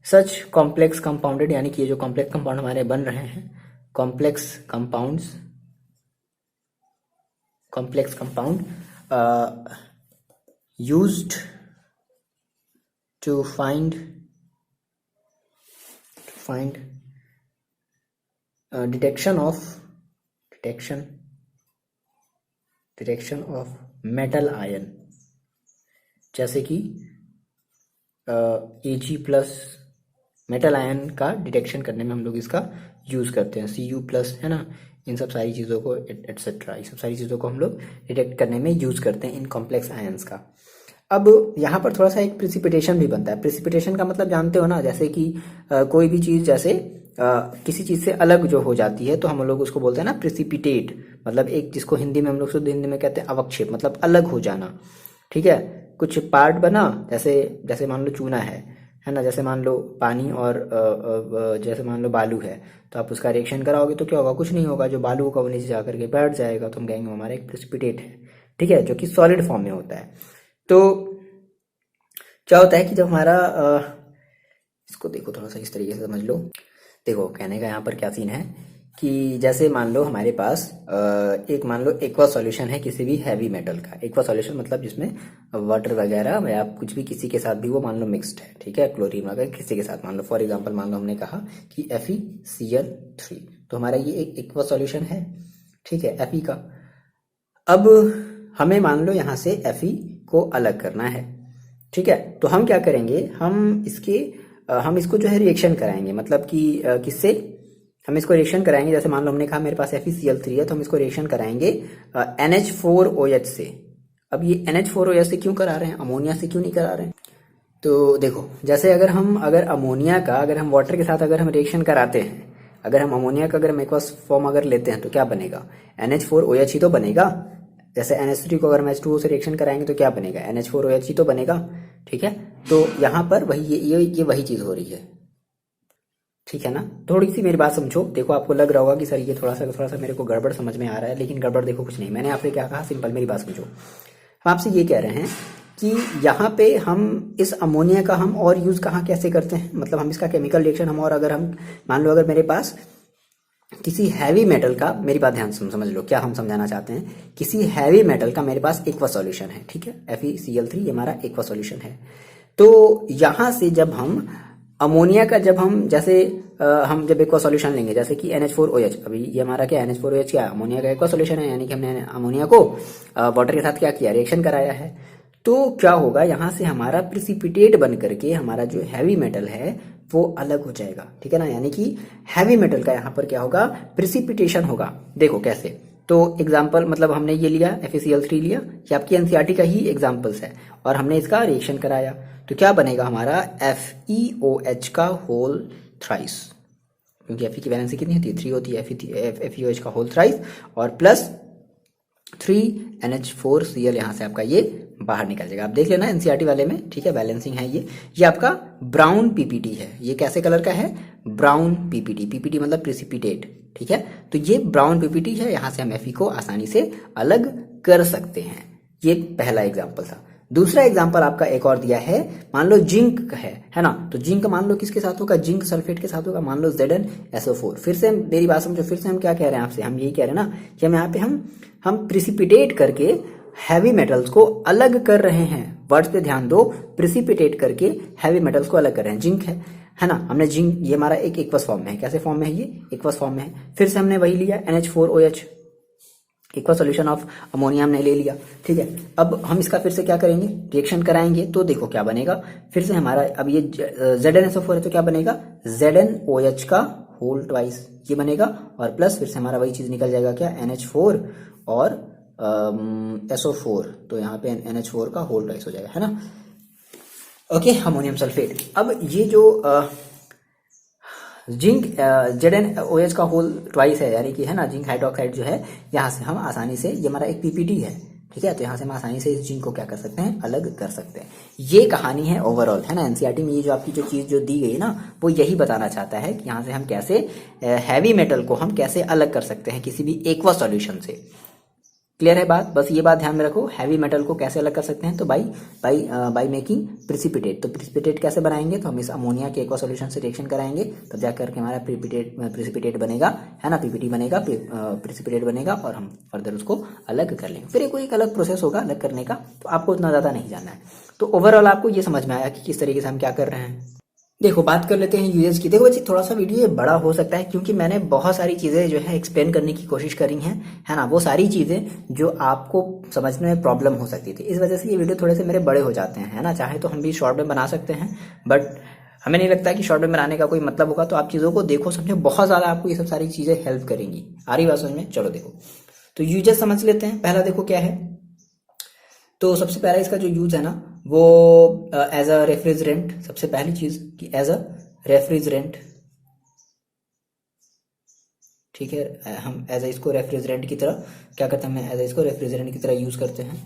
such complex compounded, यानी कि ये जो कॉम्प्लेक्स कंपाउंड हमारे बन रहे हैं, complex compound used to find detection of metal ion, जैसे कि Ag प्लस मेटल आयन का डिटेक्शन करने में हम लोग इसका यूज करते हैं, Cu प्लस, है ना, इन सब सारी चीज़ों को एटसेट्रा, ये सब सारी चीज़ों को हम लोग डिटेक्ट करने में यूज करते हैं इन कॉम्प्लेक्स आयंस का। अब यहाँ पर थोड़ा सा एक प्रिसिपिटेशन भी बनता है। प्रिसिपिटेशन का मतलब जानते हो ना, जैसे कि कोई भी चीज़ जैसे किसी चीज़ से अलग जो हो जाती है, तो हम लोग उसको बोलते हैं ना प्रिसिपिटेट, मतलब एक जिसको हिंदी में हम लोग शुद्ध हिंदी में कहते हैं अवक्षेप, मतलब अलग हो जाना। ठीक है, कुछ पार्ट बना, जैसे मान लो चूना है ना, जैसे मान लो पानी और जैसे मान लो बालू है, तो आप उसका रिएक्शन कराओगे तो क्या होगा, कुछ नहीं होगा, जो बालू होगा वो नीचे जा करके बैठ जाएगा, तो हम कहेंगे हमारा एक प्रिसिपिटेट है। ठीक है, जो कि सॉलिड फॉर्म में होता है। तो क्या होता है कि जब हमारा इसको देखो थोड़ा सा इस तरीके से समझ लो। देखो कहने का यहाँ पर क्या सीन है कि जैसे मान लो हमारे पास एक मान लो एक्वा सॉल्यूशन है किसी भी हैवी मेटल का। एक्वा सॉल्यूशन मतलब जिसमें वाटर वगैरह या कुछ भी किसी के साथ भी वो मान लो मिक्स्ड है। ठीक है, क्लोरीन वगैरह किसी के साथ, मान लो फॉर एग्जांपल मान लो हमने कहा कि FeCl3, तो हमारा ये एक एक्वा सॉल्यूशन है। ठीक है, Fe का। अब हमें मान लो यहाँ से Fe को अलग करना है। ठीक है, तो हम क्या करेंगे, हम इसको जो है रिएक्शन कराएंगे, मतलब कि किससे, हम इसको रिएक्शन कराएंगे, जैसे मान लो हमने कहा मेरे पास FeCl3 है, तो हम इसको रिएक्शन कराएंगे NH4OH से। अब ये NH4OH से क्यों करा रहे हैं, अमोनिया से क्यों नहीं करा रहे हैं? तो देखो जैसे अगर अमोनिया का अगर हम वाटर के साथ अगर हम रिएक्शन कराते हैं, अगर हम अमोनिया का अगर हम एक्वस फॉर्म अगर लेते हैं तो क्या बनेगा, NH4OH ही तो बनेगा। जैसे NH3 को अगर हम H2O से रिएक्शन कराएंगे तो क्या बनेगा, NH4OH ही तो बनेगा। ठीक है, तो यहाँ पर वही ये वही चीज़ हो रही है। ठीक है ना, थोड़ी सी मेरी बात समझो। देखो आपको लग रहा होगा कि सर ये थोड़ा सा मेरे को गड़बड़ समझ में आ रहा है, लेकिन गड़बड़ देखो कुछ नहीं, मैंने आपसे क्या कहा, सिंपल मेरी बात समझो। हम आपसे ये कह रहे हैं कि यहाँ पे हम इस अमोनिया का हम और यूज़ कहाँ कैसे करते हैं, मतलब हम इसका केमिकल रिएक्शन हम, और अगर हम मान लो अगर मेरे पास किसी हैवी मेटल का, मेरी बात ध्यान से समझ लो क्या हम समझाना चाहते हैं, किसी हैवी मेटल का मेरे पास एक्वा सॉल्यूशन है, ठीक है, FeCl3 ये हमारा एक्वा सॉल्यूशन है। तो यहाँ से जब हम अमोनिया का, जब हम जैसे हम जब एक्वा सॉल्यूशन लेंगे, जैसे कि NH4OH, अभी ये हमारा क्या NH4OH क्या अमोनिया का एक्वा सॉल्यूशन है, यानी कि हमने अमोनिया को वाटर के साथ क्या किया, रिएक्शन कराया है। तो क्या होगा, यहाँ से हमारा प्रिसिपिटेट बन करके हमारा जो हैवी मेटल है वो अलग हो जाएगा, ठीक है ना, यानी कि हैवी मेटल का यहाँ पर क्या होगा, प्रिसिपिटेशन होगा। देखो कैसे, तो एग्जाम्पल मतलब हमने ये लिया FeCl3 लिया, ये आपकी NCERT का ही एग्जाम्पल्स है, और हमने इसका रिएक्शन कराया, तो क्या बनेगा हमारा FeOH का होल थ्राइस, क्योंकि Fe की वैलेंसी कितनी होती है, 3 होती है, FeOH का होल थ्राइस, और प्लस 3NH4Cl, यहाँ से आपका ये बाहर निकल जाएगा। आप देख लेना NCERT वाले में, ठीक है, बैलेंसिंग है ये आपका ब्राउन PPT है। ये कैसे कलर का है, ब्राउन PPT मतलब प्रिसिपिटेट, ठीक है। तो ये ब्राउन PPT है, यहाँ से हम Fe को आसानी से अलग कर सकते हैं। ये पहला एग्जाम्पल था। दूसरा एग्जाम्पल आपका एक और दिया है, मान लो जिंक है ना, तो जिंक मान लो किसके साथ होगा, जिंक सल्फेट के साथ होगा, मान लो ZnSO4। फिर से मेरी बात समझो, फिर से हम क्या कह रहे हैं आपसे, हम यही कह रहे हैं ना कि हम यहाँ पे हम प्रिसिपिटेट करके हैवी मेटल्स को अलग कर रहे हैं। वर्ड्स पे ध्यान दो, प्रिसिपिटेट करके हैवी मेटल्स को अलग कर रहे हैं। जिंक है ना, हमने जिंक, ये हमारा एक एक्वस फॉर्म में है, कैसे फॉर्म में है, ये एक्वस फॉर्म में है। फिर से हमने वही लिया NH4OH, aqua solution of ammonia हमने ले लिया, ठीक है। अब हम इसका फिर से क्या करेंगे, रिएक्शन कराएंगे, तो देखो क्या बनेगा, फिर से हमारा अब ये ZnSO4 है, तो क्या बनेगा, ZnOH का होल ट्वाइस ये बनेगा, और प्लस फिर से हमारा वही चीज निकल जाएगा, क्या NH4 और SO4, तो यहाँ पे NH4 का होल ट्वाइस हो जाएगा, है ना। Okay, ammonium sulphate. अब ये जो जिंक ZnOH का होल ट्वाइस है, यानी कि है ना, जिंक हाइड्रोक्साइड जो है, यहाँ से हम आसानी से, ये हमारा एक PPT है, ठीक है, तो यहाँ से हम आसानी से इस जिंक को क्या कर सकते हैं, अलग कर सकते हैं। ये कहानी है ओवरऑल, है ना। NCERT में ये जो आपकी जो चीज़ जो दी गई ना, वो यही बताना चाहता है कि यहाँ से हम कैसे हैवी मेटल को हम कैसे अलग कर सकते हैं किसी भी एक्वा सॉल्यूशन से। क्लियर है बात, बस ये बात ध्यान में रखो, हैवी मेटल को कैसे अलग कर सकते हैं, तो बाई मेकिंग प्रिसिपिटेट। तो प्रिसिपिटेट कैसे बनाएंगे, तो हम इस अमोनिया के एक्वा सॉल्यूशन से रिएक्शन कराएंगे, तब जाकर के हमारा प्रिसिपिटेट बनेगा, है ना, PPT बनेगा, प्रिसिपिटेट बनेगा, और हम फर्दर उसको अलग कर लेंगे। फिर एक अलग प्रोसेस होगा अलग करने का, तो आपको उतना ज़्यादा नहीं जानना है। तो ओवरऑल आपको ये समझ में आया कि किस तरीके से हम क्या कर रहे हैं। देखो बात कर लेते हैं यूजेस की। देखो बच्चे, थोड़ा सा वीडियो ये बड़ा हो सकता है, क्योंकि मैंने बहुत सारी चीज़ें जो है एक्सप्लेन करने की कोशिश करी हैं, है ना, वो सारी चीज़ें जो आपको समझने में प्रॉब्लम हो सकती थी, इस वजह से ये वीडियो थोड़े से मेरे बड़े हो जाते हैं, है ना। चाहे तो हम भी शॉर्ट में बना सकते हैं, बट हमें नहीं लगता कि शॉर्ट में बनाने का कोई मतलब होगा। तो आप चीज़ों को देखो समझो, बहुत ज़्यादा आपको ये सब सारी चीज़ें हेल्प करेंगी। आ रही बात समझ में, चलो देखो, तो यूजेस समझ लेते हैं। पहला देखो क्या है, तो सबसे पहला इसका जो यूज है ना, वो एज अ रेफ्रिजरेंट, सबसे पहली चीज कि एज अ रेफ्रिजरेंट, ठीक है, हम एज इसको रेफ्रिजरेंट की तरह क्या करते हैं, हम एज इसको रेफ्रिजरेंट की तरह यूज करते हैं।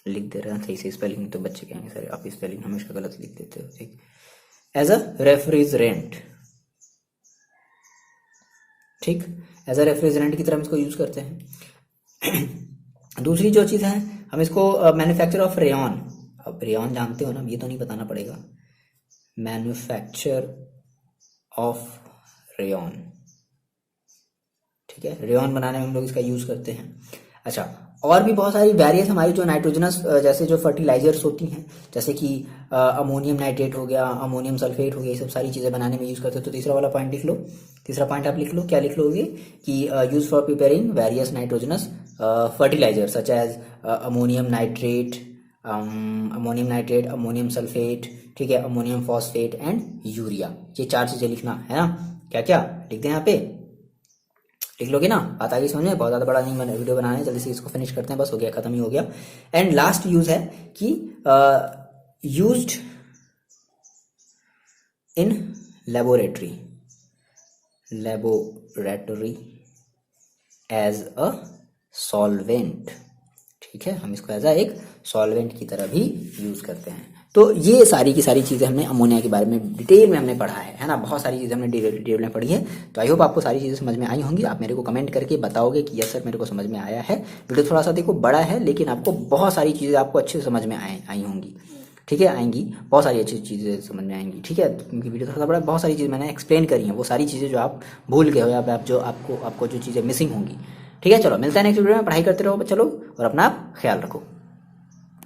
लिख दे रहे हैं सही से स्पेलिंग, तो बच्चे कहेंगे सर आप स्पेलिंग हमेशा गलत लिख देते हो, ठीक। एज अ रेफ्रिजरेंट, ठीक, एज अ रेफ्रिजरेंट की तरह हम इसको यूज करते हैं। दूसरी जो चीज है, हम इसको मैन्युफैक्चर ऑफ रेयन, अब रेयन जानते हो ना, ये तो नहीं बताना पड़ेगा, मैन्युफैक्चर ऑफ रेयन, ठीक है, रेयन बनाने में हम लोग इसका यूज करते हैं। अच्छा, और भी बहुत सारी वेरियस हमारी जो नाइट्रोजनस जैसे जो फर्टिलाइजर्स होती हैं, जैसे कि अमोनियम नाइट्रेट हो गया, अमोनियम सल्फेट हो गया, ये सब सारी चीज़ें बनाने में यूज़ करते हैं। तो तीसरा वाला पॉइंट लिख लो, तीसरा पॉइंट आप लिख लो, क्या लिख लोगे कि use for preparing various nitrogenous fertiliser such as ammonium nitrate, ammonium sulphate, ठीक है, अमोनियम फॉस्फेट एंड यूरिया। ये चार चीज़ें लिखना है ना। क्या क्या लिख दें यहाँ पे, लिख लोगे ना, बात आ गई समझ में। बहुत ज़्यादा बड़ा नहीं वीडियो बनाना है, जल्दी से इसको फिनिश करते हैं, बस हो गया, खत्म ही हो गया। एंड लास्ट यूज है कि used in laboratory as a solvent, ठीक है, हम इसको एज अ एक सॉल्वेंट की तरह भी यूज करते हैं। तो ये सारी की सारी चीज़ें हमने अमोनिया के बारे में डिटेल में हमने पढ़ा है ना, बहुत सारी चीज़ें हमने डिटेल में पढ़ी है। तो आई होप आपको सारी चीज़ें समझ में आई होंगी। आप मेरे को कमेंट करके बताओगे कि यस सर मेरे को समझ में आया है। वीडियो थोड़ा सा देखो बड़ा है, लेकिन आपको बहुत सारी चीज़ें आपको अच्छे से समझ में आई होंगी, ठीक है, आएंगी, बहुत सारी अच्छी चीज़ें समझ में आएंगी, ठीक है, क्योंकि वीडियो थोड़ा सा बड़ा, बहुत सारी चीज़ मैंने एक्सप्लेन करी हैं, वो सारी चीज़ें जो आप भूल गए हो या आप जो आपको जो चीज़ें मिसिंग होंगी, ठीक है। चलो मिलता है नेक्स्ट वीडियो में, पढ़ाई करते रहो चलो, और अपना ख्याल रखो।